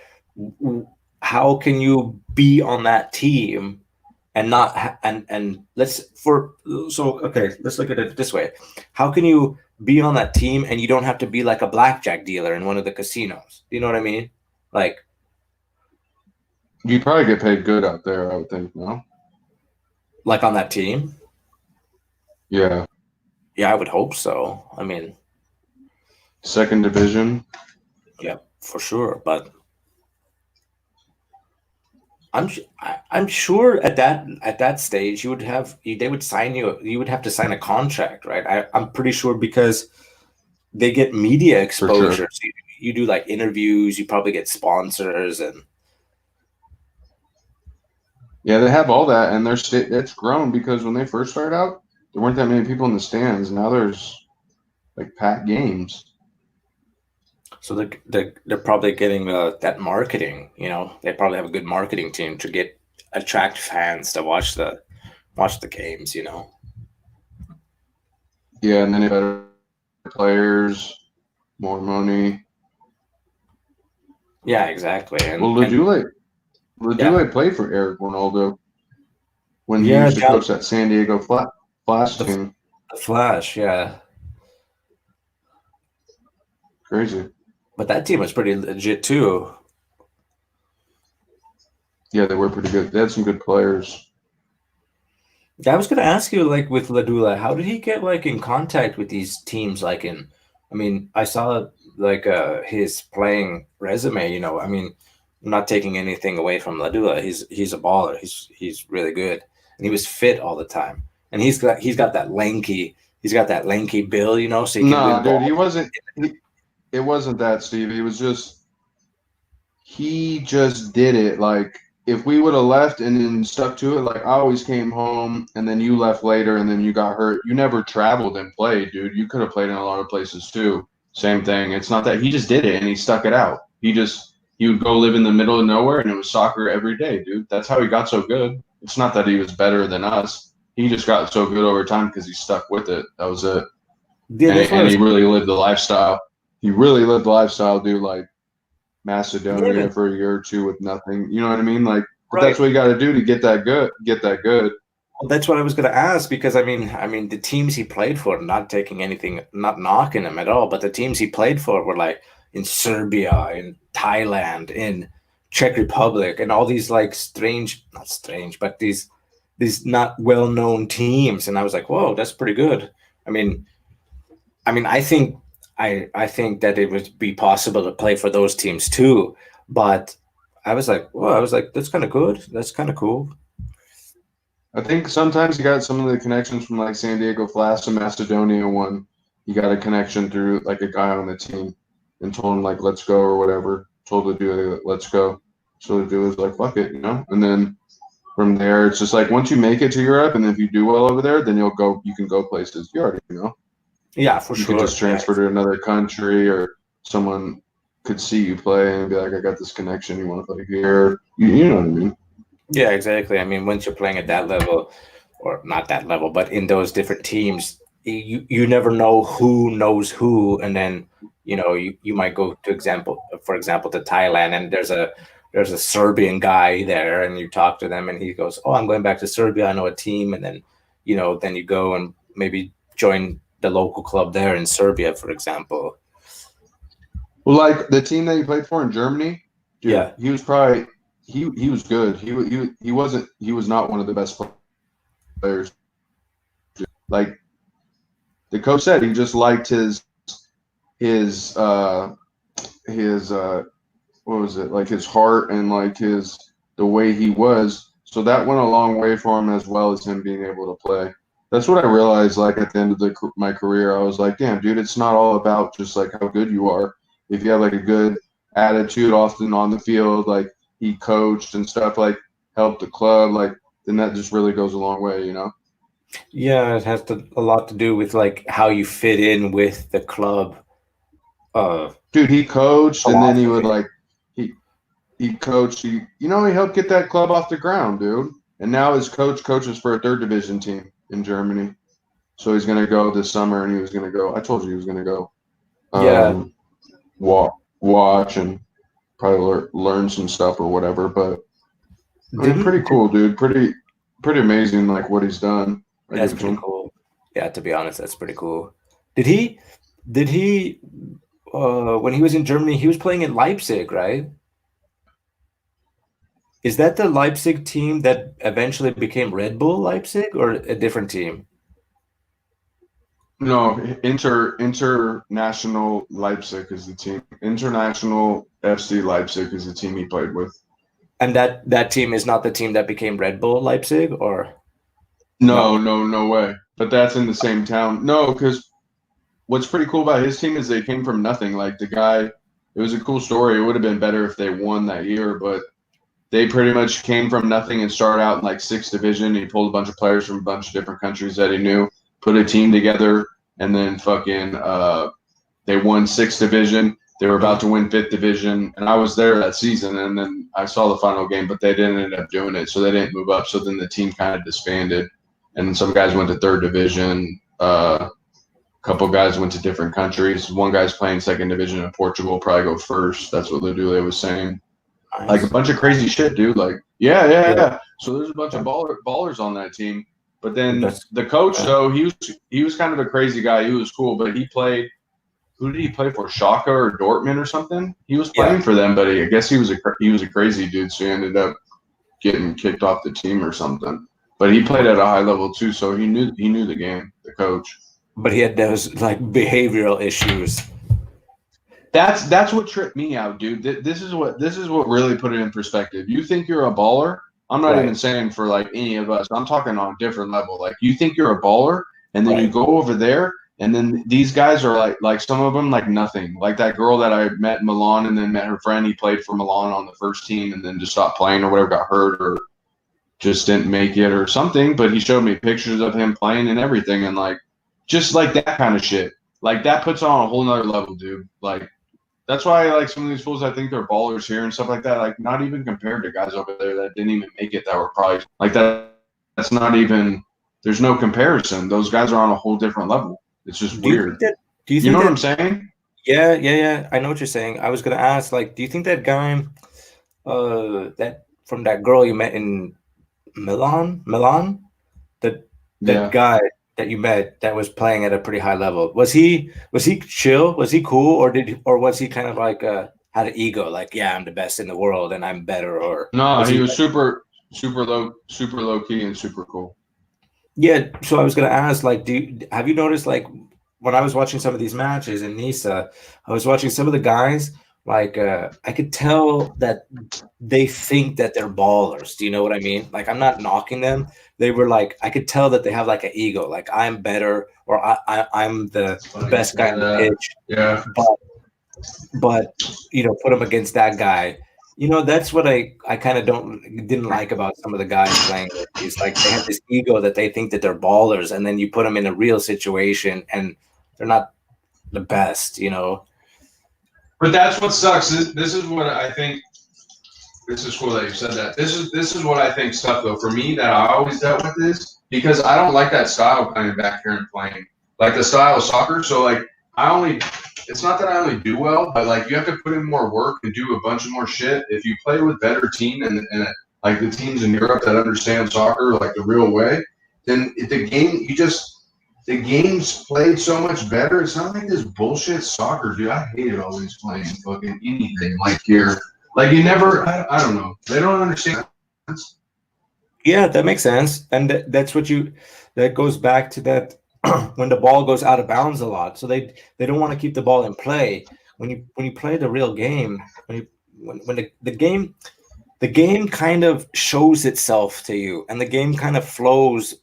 how can you be on that team and not and let's for so okay, let's look at it this way. How can you be on that team and you don't have to be like a blackjack dealer in one of the casinos? Do you know what I mean? Like You probably get paid good out there, I would think. No. on that team? Yeah. Yeah, I would hope so. I mean, Second division. yeah, for sure. But I'm sure at that stage you would have they would sign you would have to sign a contract, right? I'm pretty sure because they get media For sure. exposure. So you do like interviews, you probably get sponsors and Yeah, they have all that, and it's grown because when they first started out, there weren't that many people in the stands. Now there's like packed games. so they're probably getting that marketing, you know, they probably have a good marketing team to attract fans to watch the games, you know. Yeah, and then they have better players, more money. Yeah, exactly. Well, And yeah. Ledoulet played for Eric Ronaldo when he Yeah, used to coach that San Diego Flash the, team. the Flash, yeah. Crazy. But that team was pretty legit too. Yeah, they were pretty good. They had some good players. Yeah, I was gonna ask you, like with Ladula, how did he get like in contact with these teams? I mean, I saw like his playing resume. You know, I mean, I'm not taking anything away from Ladula. He's a baller. He's really good, and he was fit all the time. And he's got that lanky build. You know, so he can No, win dude, balls. it wasn't that, Steve. He just did it. Like if we would have left and then stuck to it, like I always came home and then you left later and then you got hurt. You never traveled and played, dude. You could have played in a lot of places too. Same thing. It's not that he just did it and he stuck it out. He would go live in the middle of nowhere and it was soccer every day, dude. That's how he got so good. It's not that he was better than us. He just got so good over time because he stuck with it. That was it. Yeah, And, that's what I and was. he really lived the lifestyle. He really lived the lifestyle, dude. Like Yeah, Macedonia for a year or two with nothing. You know what I mean? Like, but right. that's what you got to do to get that good. Get that good. Well, that's what I was going to ask because I mean, the teams he played for, not taking anything, not knocking him at all, but the teams he played for were like in Serbia, in Thailand, in Czech Republic, and all these like strange, not strange, but these not well known teams, and I was like, whoa, that's pretty good. I mean, I think I think that it would be possible to play for those teams too, but I was like, well, I was like, that's kind of good, that's kind of cool. I think sometimes you got some of the connections from like San Diego Flash, the Macedonia one. You got a connection through like a guy on the team and told him like let's go or whatever. Told the dude like, let's go. So the dude was like fuck it, you know. And then from there, it's just like once you make it to Europe, and if you do well over there, then you can go places. You already know. Yeah, for You could sure. just transfer to another country, or someone could see you play and be like, I got this connection. You want to play here? You know what I mean? Yeah, exactly. I mean, once you're playing at that level, or not that level, but in those different teams, you never know who knows who, and then you might go to for example, to Thailand, and there's a Serbian guy there, and you talk to them, and he goes, "Oh, I'm going back to Serbia. I know a team," and then then you go and maybe join the local club there in Serbia, for example. Well, like the team that he played for in Germany, dude, Yeah, he was probably he was good. He was not one of the best players. Like the coach said, he just liked his his what was it like his heart and like his the way he was. So that went a long way for him as well as him being able to play. That's what I realized. Like at the end of my career, I was like, damn, dude, it's not all about just like how good you are. If you have like a good attitude, often on the field, like he coached and stuff, like helped the club, like then that just really goes a long way, you know. yeah, it has a lot to do with like how you fit in with the club uh Dude, he coached and then he would philosophy. like he he coached. He helped get that club off the ground, dude. And now his coach coaches for a third division team in Germany. So he's gonna go this summer, and he was gonna go. I told you he was gonna go. Yeah. Watch and probably learn some stuff or whatever. But I mean, Didn't pretty cool, dude. Pretty amazing, like what he's done. I give That's it to pretty him. cool. Yeah, to be honest, that's pretty cool. Did he did he when he was in Germany, he was playing in Leipzig, right? Is that the Leipzig team that eventually became Red Bull Leipzig or a different team? No, International Leipzig is the team. International FC Leipzig is the team he played with. And that team is not the team that became Red Bull Leipzig or No, no? no, no way. But that's in the same town. No, because what's pretty cool about his team is they came from nothing. Like the guy, it was a cool story. It would have been better if they won that year, but they pretty much came from nothing and started out in like sixth division. He pulled a bunch of players from a bunch of different countries that he knew, put a team together, and then fucking they won sixth division. They were about Mhm. to win fifth division, and I was there that season. And then I saw the final game, but they didn't end up doing it, so they didn't move up. So then the team kind of disbanded, and some guys went to third division. Couple guys went to different countries. One guy's playing second division in Portugal, probably go first. That's what Ledule was saying. Like a Nice. bunch of crazy shit, dude. Like, yeah, yeah, Yeah. yeah. So there's a bunch of ballers on that team. But then That's the coach, yeah. though, he was kind of a crazy guy. He was cool, but he played. Who did he play for? Schalke or Dortmund or something? He was Yeah. playing for them, but I guess he was a crazy dude, so he ended up getting kicked off the team or something. But he played at a high level too, so he knew the game. The coach. But he had those like behavioral issues. That's what tripped me out, dude. This is what really put it in perspective. You think you're a baller? I'm not even Right. saying for like any of us. I'm talking on a different level. Like you think you're a baller, and then you Right. go over there, and then these guys are like some of them like nothing. Like that girl that I met in Milan, and then met her friend. He played for Milan on the first team, and then just stopped playing or whatever, got hurt or just didn't make it or something. But he showed me pictures of him playing and everything, and like just like that kind of shit. Like that puts on a whole nother level, dude. Like that's why like some of these fools I think they're ballers here and stuff like that. Like not even compared to guys over there that didn't even make it that were probably like that. That's not even. There's no comparison. Those guys are on a whole different level. It's just Do you think weird. that do you You think know what I'm that saying? Yeah, yeah, yeah. I know what you're saying. I was gonna ask, like, do you think that guy, that from that girl you met in Milan? that Yeah. guy that you met that was playing at a pretty high level, was he chill? Was he cool, or was he kind of like had an ego, like, yeah, I'm the best in the world and I'm better, or No, was he he? was super low key and super cool. Yeah, so I was gonna ask, like, have you noticed, like, when I was watching some of these matches in Nisa, I was watching some of the guys, like, I could tell that they think that they're ballers. Do you know what I mean? Like, I'm not knocking them. They were like, I could tell that they have like an ego, like I'm better, or I'm the best guy in the pitch. Yeah. But put them against that guy. That's what I kind of didn't like about some of the guys playing with. It's like they have this ego that they think that they're ballers, and then you put them in a real situation and they're not the best. But that's what sucks. This is what I think. This is cool that you said that. This is what I think stuff though. For me, that I always dealt with this because I don't like that style coming back here and playing like the style of soccer. So like it's not that I only do well, but like you have to put in more work and do a bunch of more shit. If you play with better team and like the teams in Europe that understand soccer like the real way, then the game's played so much better. It's not like this bullshit soccer, dude. I hated always playing fucking anything like here. Like you never, I don't know. They don't understand. Yeah, that makes sense, and that goes back to that when the ball goes out of bounds a lot. So they don't want to keep the ball in play. When you play the real game, when the game kind of shows itself to you, and the game kind of flows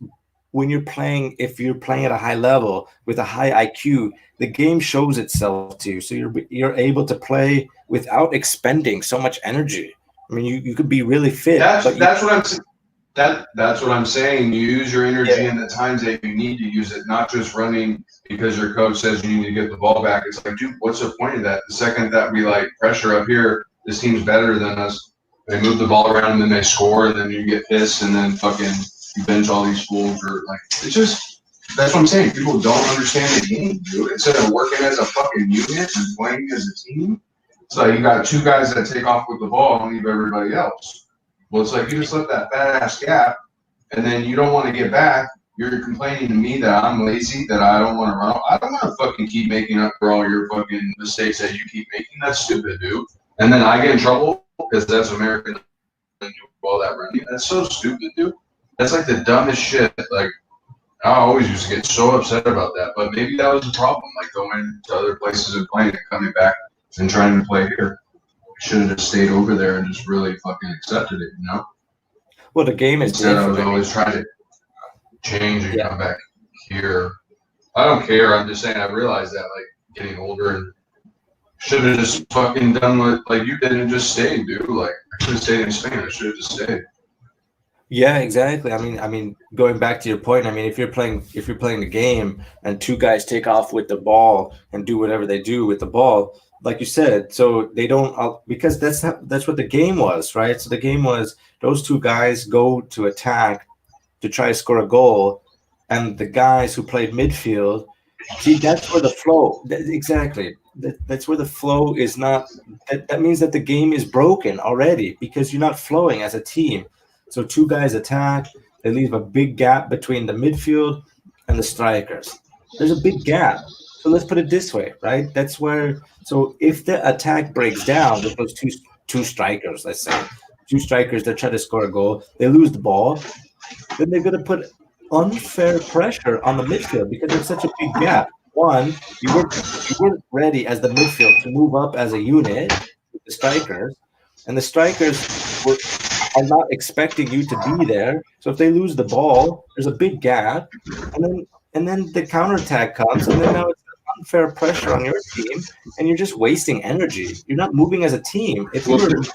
when you're playing. If you're playing at a high level with a high IQ, the game shows itself to you. So you're able to play without expending so much energy. I mean, you could be really fit. That's what I'm saying. That's what I'm saying. You use your energy in the times that you need to use it, not just running because your coach says you need to get the ball back. It's like, dude, what's the point of that? The second that we like pressure up here, this team's better than us. They move the ball around and then they score, and then you get pissed, and then fucking you bench all these fools. Or like, it's just that's what I'm saying. People don't understand the game, dude. Instead of working as a fucking unit and playing as a team, it's like you got two guys that take off with the ball and leave everybody else. Well, it's like you just let that badass gap, and then you don't want to get back. You're complaining to me that I'm lazy, that I don't want to run. I don't want to fucking keep making up for all your fucking mistakes that you keep making. That's stupid, dude. And then I get in trouble because that's American and do all that running. That's so stupid, dude. That's like the dumbest shit. Like I always used to get so upset about that, but maybe that was the problem. Like going to other places and playing and coming back and trying to play here. Should have just stayed over there and just really fucking accepted it, Well, the game is instead different. of always trying to change and come back here. I don't care. I'm just saying I realized that like getting older and should have just fucking done what like you did and just stayed, dude. Like I should have stayed in Spain. I should have just stayed. Yeah, exactly. I mean, going back to your point, I mean, if you're playing the game and two guys take off with the ball and do whatever they do with the ball, like you said, so they don't because that's what the game was, right? So the game was those two guys go to attack to try to score a goal, and the guys who played midfield, see, that's where the flow. Exactly, that's where the flow is not. That means that the game is broken already because you're not flowing as a team. So two guys attack, they leave a big gap between the midfield and the strikers. There's a big gap. So let's put it this way, right? That's where. So if the attack breaks down with those two strikers, let's say two strikers that try to score a goal, they lose the ball, then they're going to put unfair pressure on the midfield because there's such a big gap. One, you weren't ready as the midfield to move up as a unit with the strikers, and the strikers are not expecting you to be there. So if they lose the ball, there's a big gap, and then the counterattack comes, and then now it's unfair pressure on your team, and you're just wasting energy. You're not moving as a team. They blame it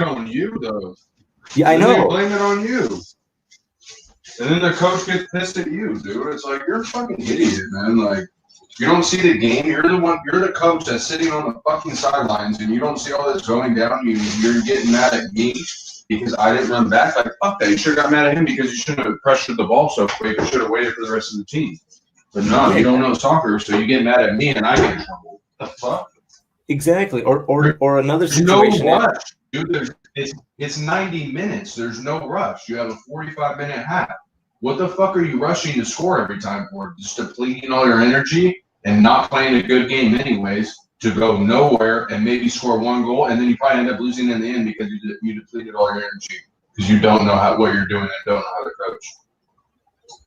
on you, though. Yeah, I know. They blame it on you. And then the coach gets pissed at you, dude. It's like, you're a fucking idiot, man. Like, you don't see the game. You're the coach that's sitting on the fucking sidelines, and you don't see all this going down. You're getting mad at me because I didn't run back. Like, fuck that. You should have got mad at him because you shouldn't have pressured the ball so quick. You should have waited for the rest of the team. But no, you don't know soccer, so you get mad at me and I get in trouble. The fuck? Exactly. Or another situation. You know what? dude, it's 90 minutes. There's no rush. You have a 45-minute half. What the fuck are you rushing to score every time for? Just depleting all your energy and not playing a good game anyways to go nowhere and maybe score one goal, and then you probably end up losing in the end because you depleted all your energy because you don't know what you're doing and don't know how to coach.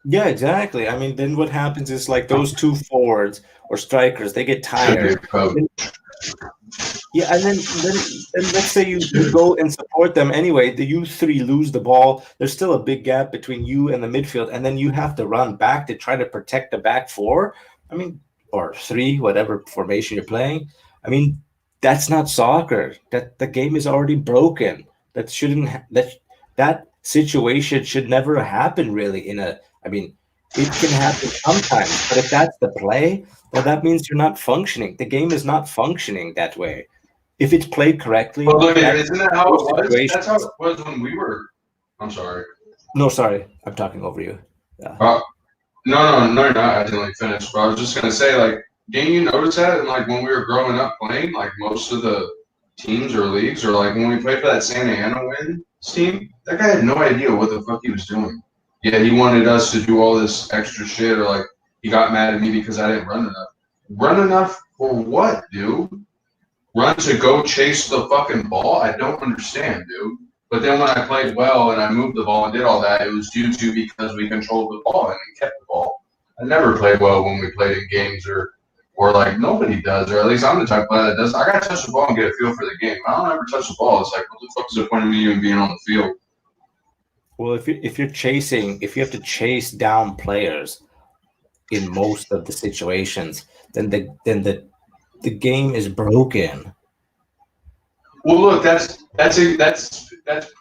Yeah, exactly. I mean, then what happens is like those two forwards or strikers, they get tired. Yeah, and then let's say you go and support them anyway. You three lose the ball. There's still a big gap between you and the midfield, and then you have to run back to try to protect the back four. I mean, or three, whatever formation you're playing. I mean, that's not soccer. That the game is already broken. That shouldn't that situation should never happen really I mean, it can happen sometimes, but if that's the play, well, that means you're not functioning. The game is not functioning that way. If it's played correctly, well, look, isn't that how it was? That's how it was when we were. I'm sorry. No, sorry, I'm talking over you. Yeah. No, you're not. I didn't finish. But I was just gonna say, like, didn't you notice that? And like when we were growing up playing, like most of the teams or leagues, or like when we played for that Santa Ana Winds team, that guy had no idea what the fuck he was doing. Yeah, he wanted us to do all this extra shit, or like he got mad at me because I didn't run enough. Run enough for what, dude? Run to go chase the fucking ball? I don't understand, dude. But then when I played well and I moved the ball and did all that, it was due to because we controlled the ball and we kept the ball. I never played well when we played in games or like nobody does, or at least I'm the type of player that does. I gotta touch the ball and get a feel for the game. I don't ever touch the ball. It's like, what the fuck is the point of me even being on the field? Well, if you have to chase down players in most of the situations, then the game is broken. Well, look, that's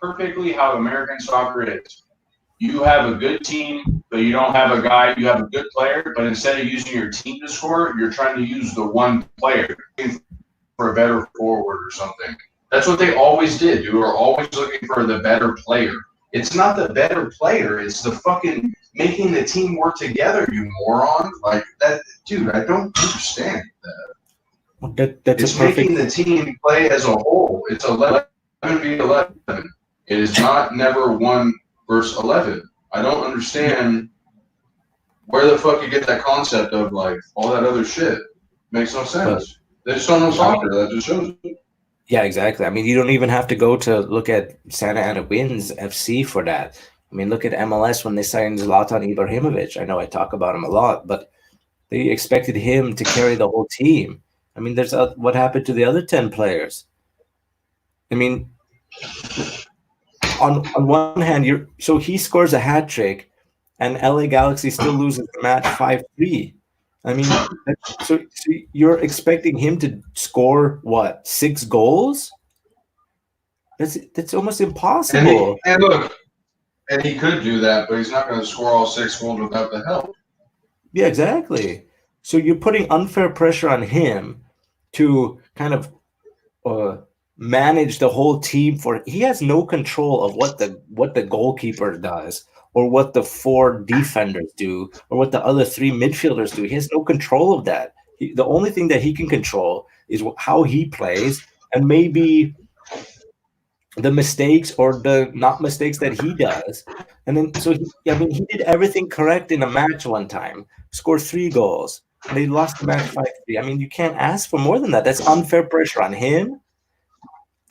perfectly how American soccer is. You have a good team, but you don't have a guy. You have a good player, but instead of using your team to score, you're trying to use the one player for a better forward or something. That's what they always did. You were always looking for the better player. It's not the better player. It's the fucking making the team work together, you moron. Like that, dude, I don't understand that. It's making the team play as a whole. It's 11v11. It is not never 1 versus 11. I don't understand where the fuck you get that concept of like all that other shit. Makes no sense. They just don't know soccer. That just shows it. Yeah, exactly. I mean, you don't even have to go to look at Santa Ana Winds FC for that. I mean, look at MLS when they signed Zlatan Ibrahimovic. I know I talk about him a lot, but they expected him to carry the whole team. I mean, there's what happened to the other 10 players? I mean, on one hand, so he scores a hat trick, and LA Galaxy still loses the match 5-3. I mean, so you're expecting him to score what, 6 goals? That's almost impossible. And look, and he could do that, but he's not going to score all 6 goals without the help. Yeah, exactly. So you're putting unfair pressure on him to kind of manage the whole team. He has no control of what the goalkeeper does, or what the 4 defenders do, or what the other 3 midfielders do. He has no control of that. The only thing that he can control is how he plays, and maybe the mistakes or the not mistakes that he does. And then, so he did everything correct in a match one time, scored 3 goals, and they lost the match 5-3. I mean, you can't ask for more than that. That's unfair pressure on him,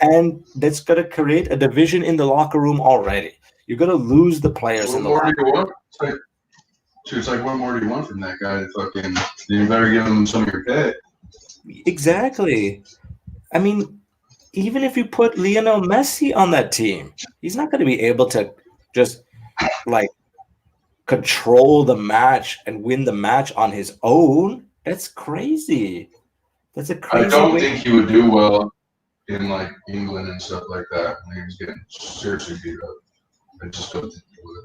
and that's going to create a division in the locker room already. You're going to lose the players in the locker room. It's like, what more do you want from that guy? Fucking, you better give him some of your pay. Exactly. I mean, even if you put Lionel Messi on that team, he's not going to be able to just like control the match and win the match on his own. That's crazy. That's a crazy. I don't think he would do well in like England and stuff like that when he was getting seriously beat up. I just don't think he would.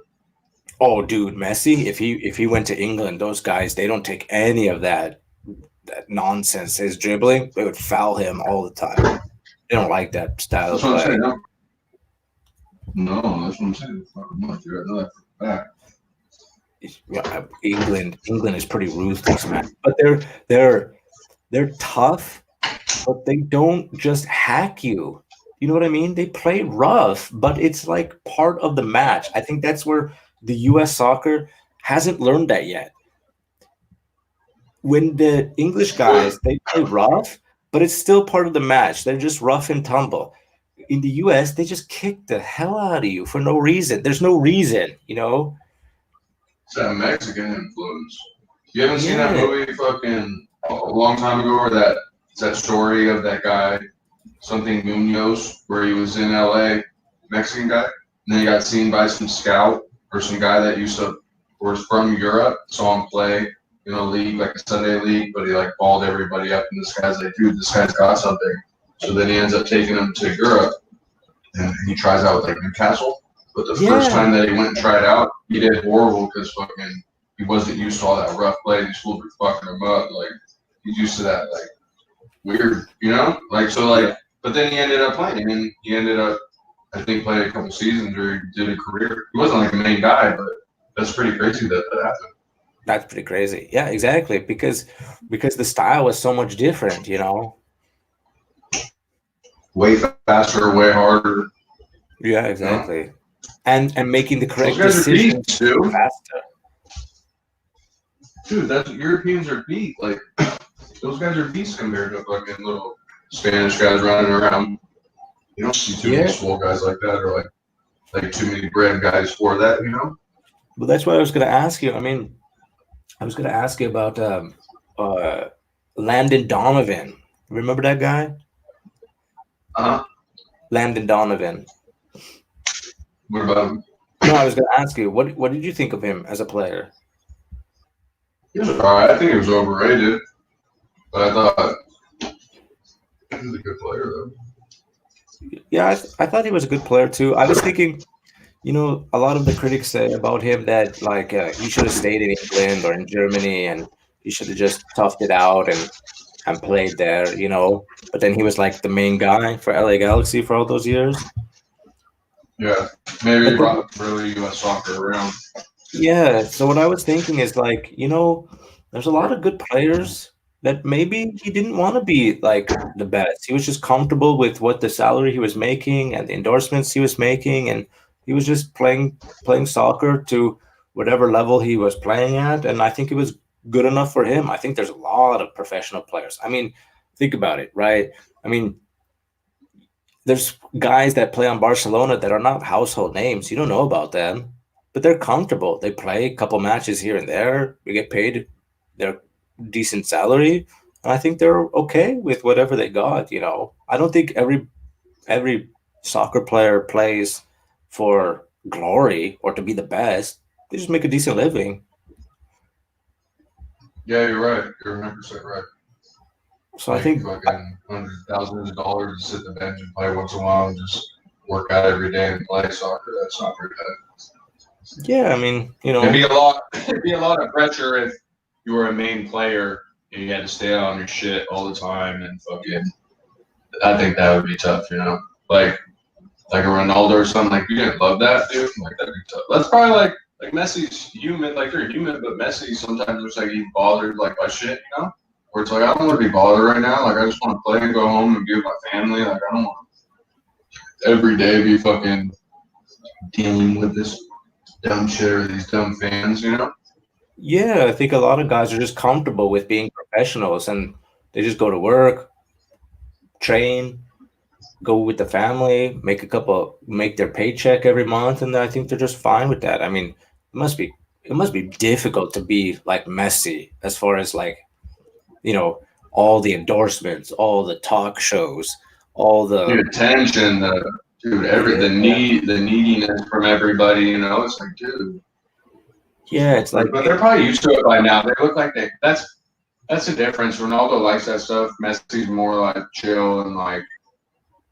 Oh, dude, Messi, if he went to England, those guys, they don't take any of that nonsense. His dribbling, they would foul him all the time. They don't like that style of play. No, that's what I'm saying. You're at that for back. Yeah, England is pretty ruthless, man. But they're tough, but they don't just hack you. You know what I mean? They play rough, but it's like part of the match. I think that's where the US soccer hasn't learned that yet. When the English guys, they play rough, but it's still part of the match. They're just rough and tumble. In the US, they just kick the hell out of you for no reason. There's no reason, you know? It's that Mexican influence. You haven't seen that Yeah. movie fucking a long time ago, or that story of that guy, something Munoz, where he was in LA, Mexican guy, and then he got seen by some scout or some guy that was from Europe, saw him play in a league, like a Sunday league, but he like balled everybody up, and this guy's like, dude, this guy's got something. So then he ends up taking him to Europe, and he tries out with like Newcastle. But the first time that he went and tried out, he did horrible because fucking he wasn't used to all that rough play. These fools were fucking him up. Like he's used to that like weird, you know? Like so like but then he ended up playing and he ended up I think playing a couple seasons or he did a career. He wasn't like a main guy, but that's pretty crazy that happened. That's pretty crazy. Yeah, exactly. Because the style was so much different, you know? Way faster, way harder. Yeah, exactly. You know? And making the correct those guys decisions are beats, dude. faster. Dude, that's Europeans are beat. Like those guys are beasts compared to fucking little Spanish guys running around. You don't see too many swole guys like that, or like too many bred guys for that, you know. Well, that's what I was going to ask you. I mean, I was going to ask you about Landon Donovan. Remember that guy? Landon Donovan. What about him? No, I was going to ask you, what did you think of him as a player? He was alright. I think he was overrated, but I thought he was a good player, though. Yeah, I thought he was a good player too. I was thinking, you know, a lot of the critics say about him that like he should have stayed in England or in Germany, and he should have just toughed it out and played there, you know. But then he was like the main guy for LA Galaxy for all those years. Yeah, maybe he brought really US soccer around. Yeah, so what I was thinking is like, you know, there's a lot of good players that maybe he didn't want to be like the best. He was just comfortable with what the salary he was making and the endorsements he was making, and he was just playing soccer to whatever level he was playing at, and I think it was good enough for him. I think there's a lot of professional players. I mean, think about it, right? I mean, there's guys that play on Barcelona that are not household names. You don't know about them, but they're comfortable. They play a couple matches here and there. They get paid their decent salary. And I think they're okay with whatever they got, you know. I don't think every soccer player plays for glory or to be the best. They just make a decent living. Yeah, you're right. You're 100% right. So I think fucking hundreds, thousands of dollars to sit the bench and play once in a while and just work out every day and play soccer. That's not very bad. Yeah, I mean, you know, it'd be a lot of pressure if you were a main player and you had to stay on your shit all the time and fucking. I think that would be tough, you know, like a Ronaldo or something. Like you didn't love that, dude. Like that'd be tough. That's probably like Messi's human. Like they're human, but Messi sometimes looks like he's bothered like by shit, you know. Where it's like, I don't want to be bothered right now. Like, I just want to play and go home and be with my family. Like, I don't want to every day be fucking dealing with this dumb shit or these dumb fans, you know? Yeah, I think a lot of guys are just comfortable with being professionals and they just go to work, train, go with the family, make their paycheck every month, and I think they're just fine with that. I mean, it must be difficult to be like Messi as far as like, you know, all the endorsements, all the talk shows, all the attention, the neediness from everybody, you know. It's like, dude. Yeah, it's like, but they're probably used to it by now. They look like that's the difference. Ronaldo likes that stuff. Messi's more like chill and like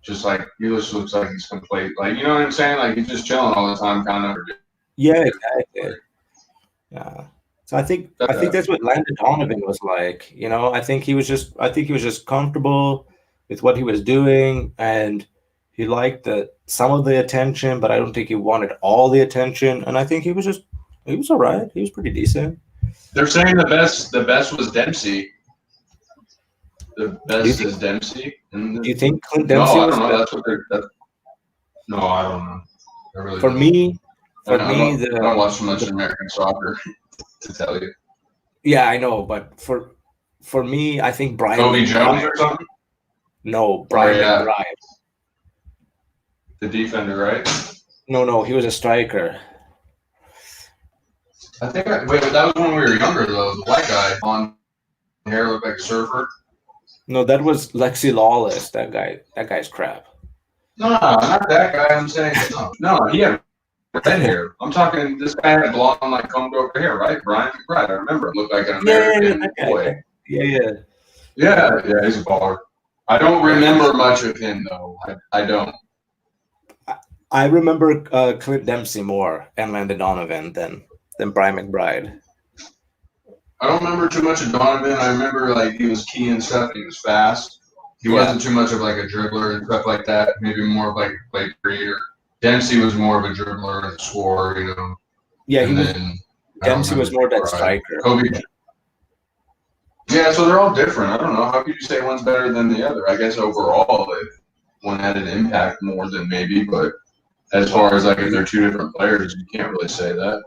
just like he just looks like he's complete. Like, you know what I'm saying? Like he's just chilling all the time, kind of. Yeah, exactly. Yeah. So I think that's what Landon Donovan was like. You know, I think he was just comfortable with what he was doing, and he liked some of the attention, but I don't think he wanted all the attention. And I think he was all right. He was pretty decent. They're saying the best was Dempsey. The best is Dempsey. And Do you think Clint no, Dempsey I was don't know. better? That's what they're. No, I don't know. I really For don't. me, for I me, don't watch much American soccer to tell you. yeah, I know, but for me, I think Brian Kobe McBride. Jones or something? No, Brian McBride. The defender, right? No, he was a striker. I think that was when we were younger though. The white guy on hair looked like a surfer. No, that was Lexi Lawless. That guy's crap. No, not that guy. I'm saying no. He had red hair. I'm talking. This guy had blonde, like combed over hair, right? Brian McBride. I remember. It looked like an American boy. Yeah. He's a baller. I don't remember much of him though. I don't. I remember Clint Dempsey more and Landon Donovan than Brian McBride. I don't remember too much of Donovan. I remember like he was key and stuff. He was fast. He wasn't too much of like a dribbler and stuff like that. Maybe more of like creator. Dempsey was more of a dribbler and scorer, you know. Yeah, Dempsey was more that striker. Kobe. Yeah, so they're all different. I don't know. How could you say one's better than the other? I guess overall, one had an impact more than maybe, but as far as like if they're two different players, you can't really say that.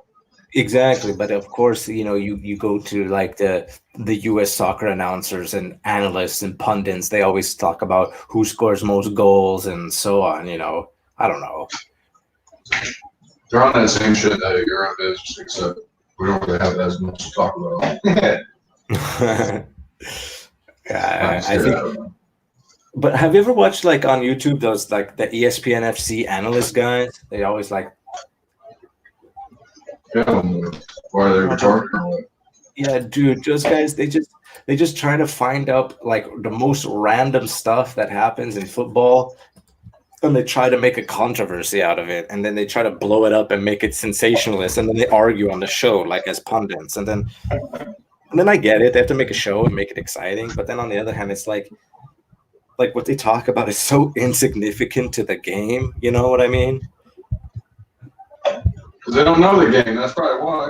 Exactly, but of course, you know, you go to like the U.S. soccer announcers and analysts and pundits. They always talk about who scores most goals and so on. You know, I don't know. They're on that same shit that Europe is, except we don't really have as much to talk about. Yeah, I think. But have you ever watched like on YouTube those like the ESPN FC analyst guys? They always like. Yeah, or are they retarded? Yeah, dude, those guys they just try to find out like the most random stuff that happens in football, and they try to make a controversy out of it, and then they try to blow it up and make it sensationalist, and then they argue on the show like as pundits, and then I get it, they have to make a show and make it exciting, but then on the other hand, it's like what they talk about is so insignificant to the game. You know what I mean? Because they don't know the game. That's probably why.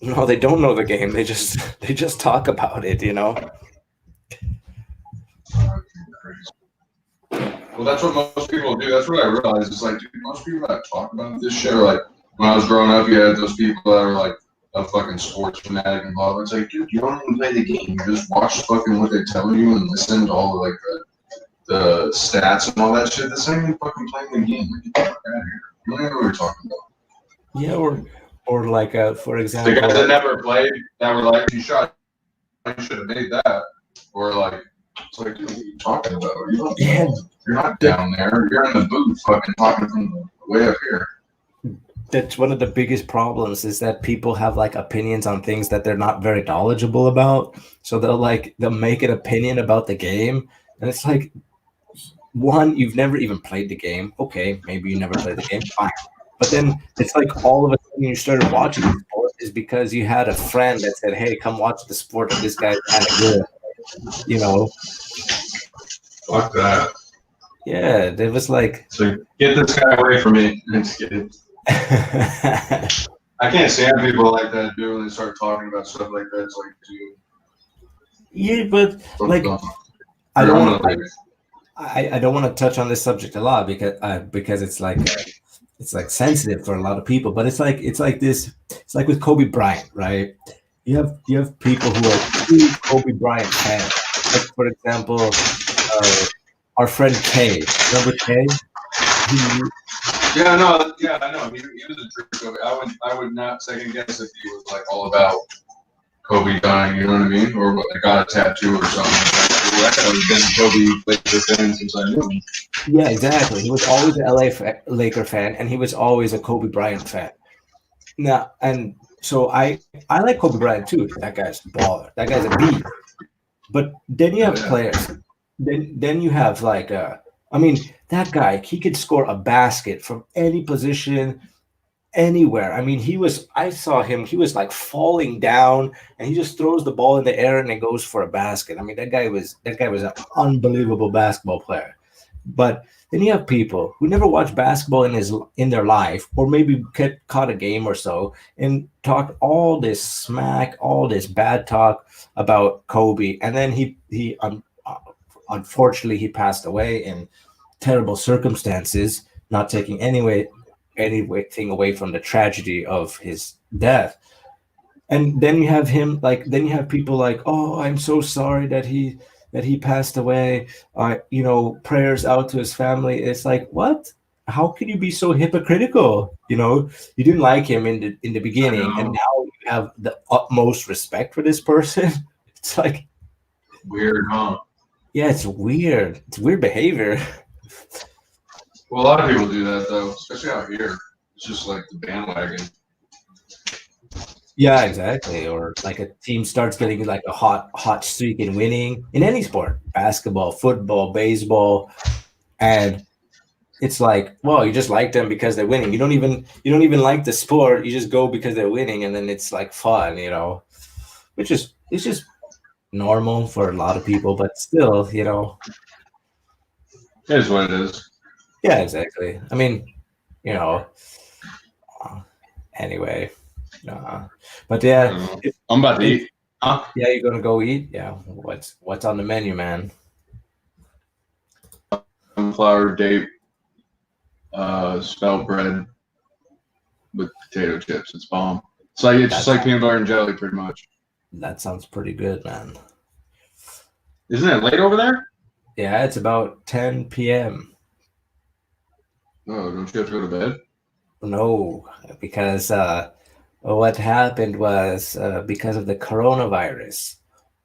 No, they don't know the game. They just talk about it, you know. Well, that's what most people do. That's what I realized. It's like, dude, most people that talk about this shit are like, when I was growing up, you had those people that were like a fucking sports fanatic and blah. It's like, dude, you don't even play the game. You just watch fucking what they tell you and listen to all the like the stats and all that shit. That's not even fucking playing the game. Like, get the fuck out of here. You don't even know what we're talking about. Yeah, or like for example, the guys that never played that were like, you should have made that, or like, it's like, dude, what are you talking about? You're not down there. You're in the booth, fucking talking from the way up here. That's one of the biggest problems is that people have like opinions on things that they're not very knowledgeable about. So they'll make an opinion about the game, and it's like, one, you've never even played the game. Okay, maybe you never played the game. Fine. But then it's like all of a sudden you started watching the sport is because you had a friend that said, hey, come watch the sport of this guy's kind of good. You know? Fuck that. Yeah, it was like. So get this guy away from me. I'm just kidding. I can't stand people like that, dude, when they start talking about stuff like that. It's like, dude. Yeah, but like, I don't want to touch on this subject a lot because it's like. It's like sensitive for a lot of people, but it's like this. It's like with Kobe Bryant, right? You have people who are true Kobe Bryant fans. Like for example, our friend Kay. Remember Kay? I know. He was a true Kobe. I would not second guess if he was like all about Kobe dying. You know what I mean? Or like got a tattoo or something. I've been a Kobe Laker fan since I knew him. Yeah, exactly. He was always an LA Laker fan, and he was always a Kobe Bryant fan. Now, and so I like Kobe Bryant too. That guy's a baller. That guy's a beast. But then you have players. Then you have like I mean, that guy, he could score a basket from any position, anywhere. I mean, I saw him, he was like falling down and he just throws the ball in the air and it goes for a basket. I mean, that guy was an unbelievable basketball player. But then you have people who never watched basketball in their life, or maybe caught a game or so, and talk all this smack, all this bad talk about Kobe, and then he unfortunately, he passed away in terrible circumstances, not taking anything away from the tragedy of his death. And then you have him like then you have people like, oh, I'm so sorry that he passed away. Prayers out to his family. It's like, what? How can you be so hypocritical? You didn't like him in the I beginning, and know. now you have the utmost respect for this person. It's like, Weird, huh? yeah, it's weird. It's weird behavior. Well, a lot of people do that though, especially out here. It's just like the bandwagon. Yeah, exactly. Or like a team starts getting like a hot streak in winning in any sport, basketball, football, baseball, and it's like, well, you just like them because they're winning. You don't even like the sport. You just go because they're winning, and then it's like fun, which is it's just normal for a lot of people, but still, It is what it is. yeah, exactly. I mean, you know, uh, anyway, but I yeah, don't know. I'm about to eat. Huh? yeah, you're gonna go eat. Yeah, what's on the menu, man? Sunflower date, spelt bread with potato chips. It's bomb. It's just That's like peanut butter and jelly, pretty much. that sounds pretty good, man. Isn't it late over there? Yeah, it's about 10 p.m. Oh, don't you have to go to bed? No, because what happened was because of the coronavirus,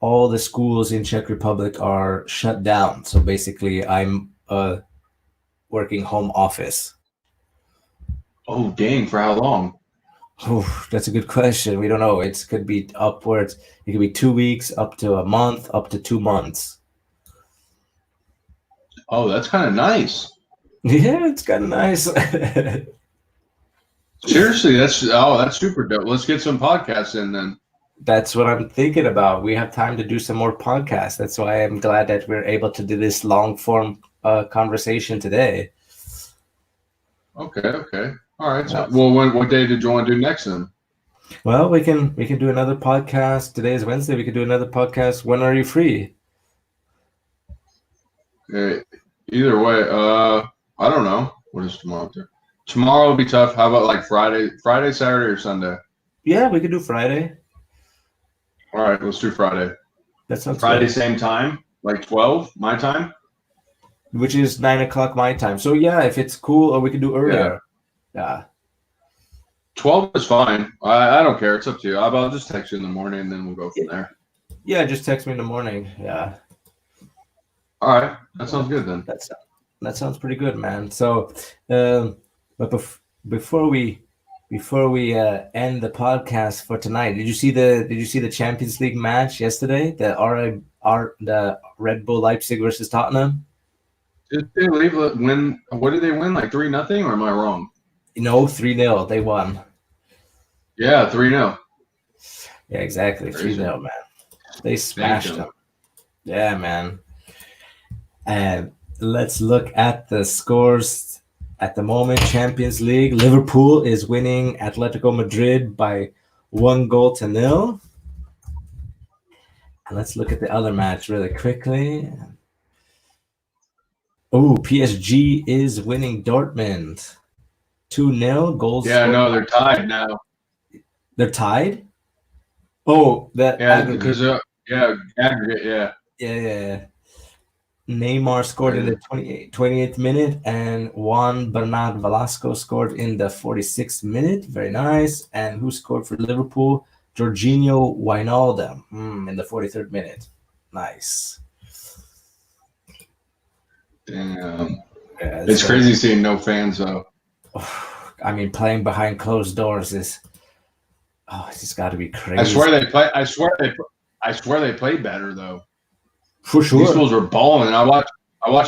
all the schools in Czech Republic are shut down. So basically, I'm working home office. Oh, dang! For how long? Oof, that's a good question. We don't know. It could be upwards. It could be 2 weeks, up to a month, up to 2 months. Oh, that's kind of nice. Yeah, it's kind of nice. Seriously, that's super dope. Let's get some podcasts in then. That's what I'm thinking about. We have time to do some more podcasts. That's why I'm glad that we're able to do this long form conversation today. Okay, okay. All right. So, Yeah. well, what day did you want to do next then? Well, we can do another podcast. Today is Wednesday. We could do another podcast. When are you free? Okay. Either way, I don't know. What is tomorrow? Tomorrow will be tough. How about like Friday, Saturday, or Sunday? Yeah, we could do Friday. All right, let's do Friday. That sounds Friday, good. same time, like 12 my time. Which is 9 o'clock my time. So yeah, if it's cool, or we could do earlier. Yeah. 12 is fine. I don't care. It's up to you. I'll just text you in the morning, and then we'll go from there. Yeah, just text me in the morning. Yeah. All right, that sounds good then. That sounds pretty good, man. So, but before we end the podcast for tonight, did you see the Champions League match yesterday? The Red Bull Leipzig versus Tottenham. Did they win? What did they win? Like 3-0, or am I wrong? 3-0. They won. Yeah, 3-0. Yeah, exactly. Crazy. 3-0, man. They smashed them. Yeah, man. And let's look at the scores at the moment. Champions League. Liverpool is winning Atletico Madrid by 1-0. And let's look at the other match really quickly. Oh, PSG is winning Dortmund 2-0. Goals. Yeah, no, they're tied now. They're tied? Oh, that Yeah, because aggregate, yeah. Yeah. Neymar scored in the 28th minute, and Juan Bernat Velasco scored in the 46th minute. Very nice. And who scored for Liverpool? Jorginho Wijnaldum in the 43rd minute. Nice. Damn. Yeah, It's crazy seeing no fans though. I mean, playing behind closed doors it's just got to be crazy. I swear they played better though. For sure. These fools were balling. I watched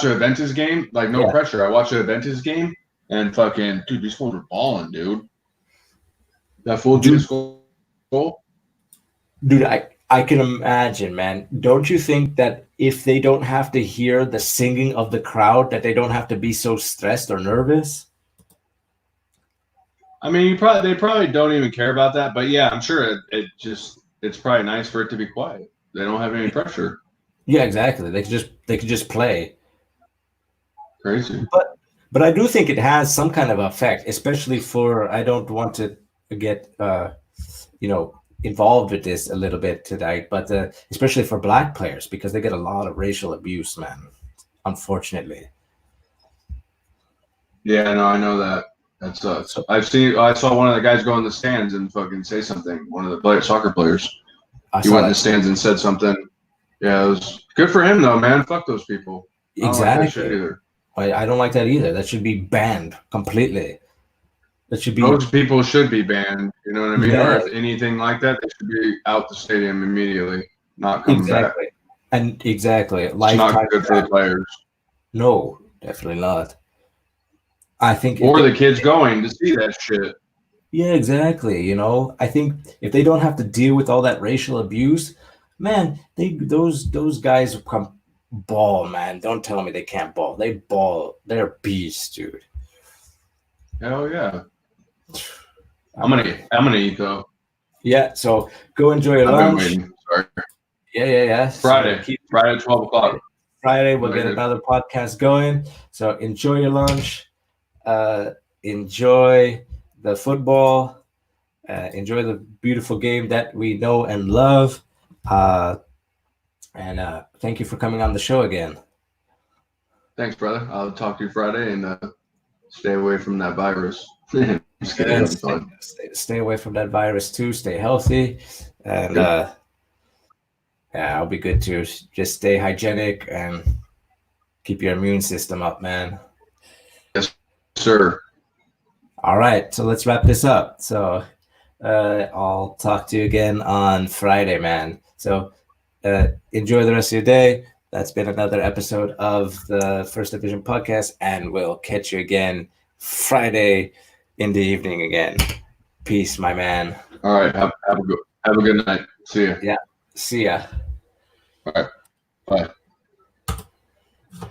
the Juventus game, like no pressure. I watched the Juventus game, and fucking dude, these fools were balling, dude. That fool just goal. Dude, I can imagine, man. Don't you think that if they don't have to hear the singing of the crowd, that they don't have to be so stressed or nervous? I mean, they probably don't even care about that, but yeah, I'm sure it's probably nice for it to be quiet. They don't have any pressure. Yeah, exactly. They could just play. Crazy. But I do think it has some kind of effect, especially for I don't want to get involved with this a little bit tonight, but especially for black players because they get a lot of racial abuse, man. Unfortunately. Yeah, no, I know that. That sucks. So I saw one of the guys go in the stands and fucking say something. One of the soccer players. I He saw went in the that too. stands and said something. Yeah, it was good for him though, man. Fuck those people. I don't like that shit Exactly. either. I don't like that either. That should be banned completely. That should be Those people should be banned. You know what I mean? Or yeah, if anything like that, they should be out the stadium immediately, not coming back. exactly. And exactly. It's not Lifetime good for the ban. players No, definitely not. I think if or they the kids going to see that shit. yeah, exactly. I think if they don't have to deal with all that racial abuse, man, those guys come ball, man. Don't tell me they can't ball. They ball. They're beasts, dude. Hell yeah. I I'm mean, gonna eat though. yeah. So go enjoy your I've been lunch. waiting. Sorry. Yeah. Friday. So Friday at 12 o'clock. Friday, we'll get Later. another podcast going. So enjoy your lunch. Enjoy the football. Enjoy the beautiful game that we know and love. And thank you for coming on the show again. Thanks, brother. I'll talk to you Friday and stay away from that virus. Just kidding. And It'll be fine. stay away from that virus too. Stay healthy. And yeah, I'll be good too. Just stay hygienic and keep your immune system up, man. Yes, sir. All right. So let's wrap this up. So I'll talk to you again on Friday, man. So enjoy the rest of your day. That's been another episode of the First Division podcast, and we'll catch you again Friday in the evening again. Peace, my man. All right. Have a good night. See ya. Yeah. See ya. All right. Bye.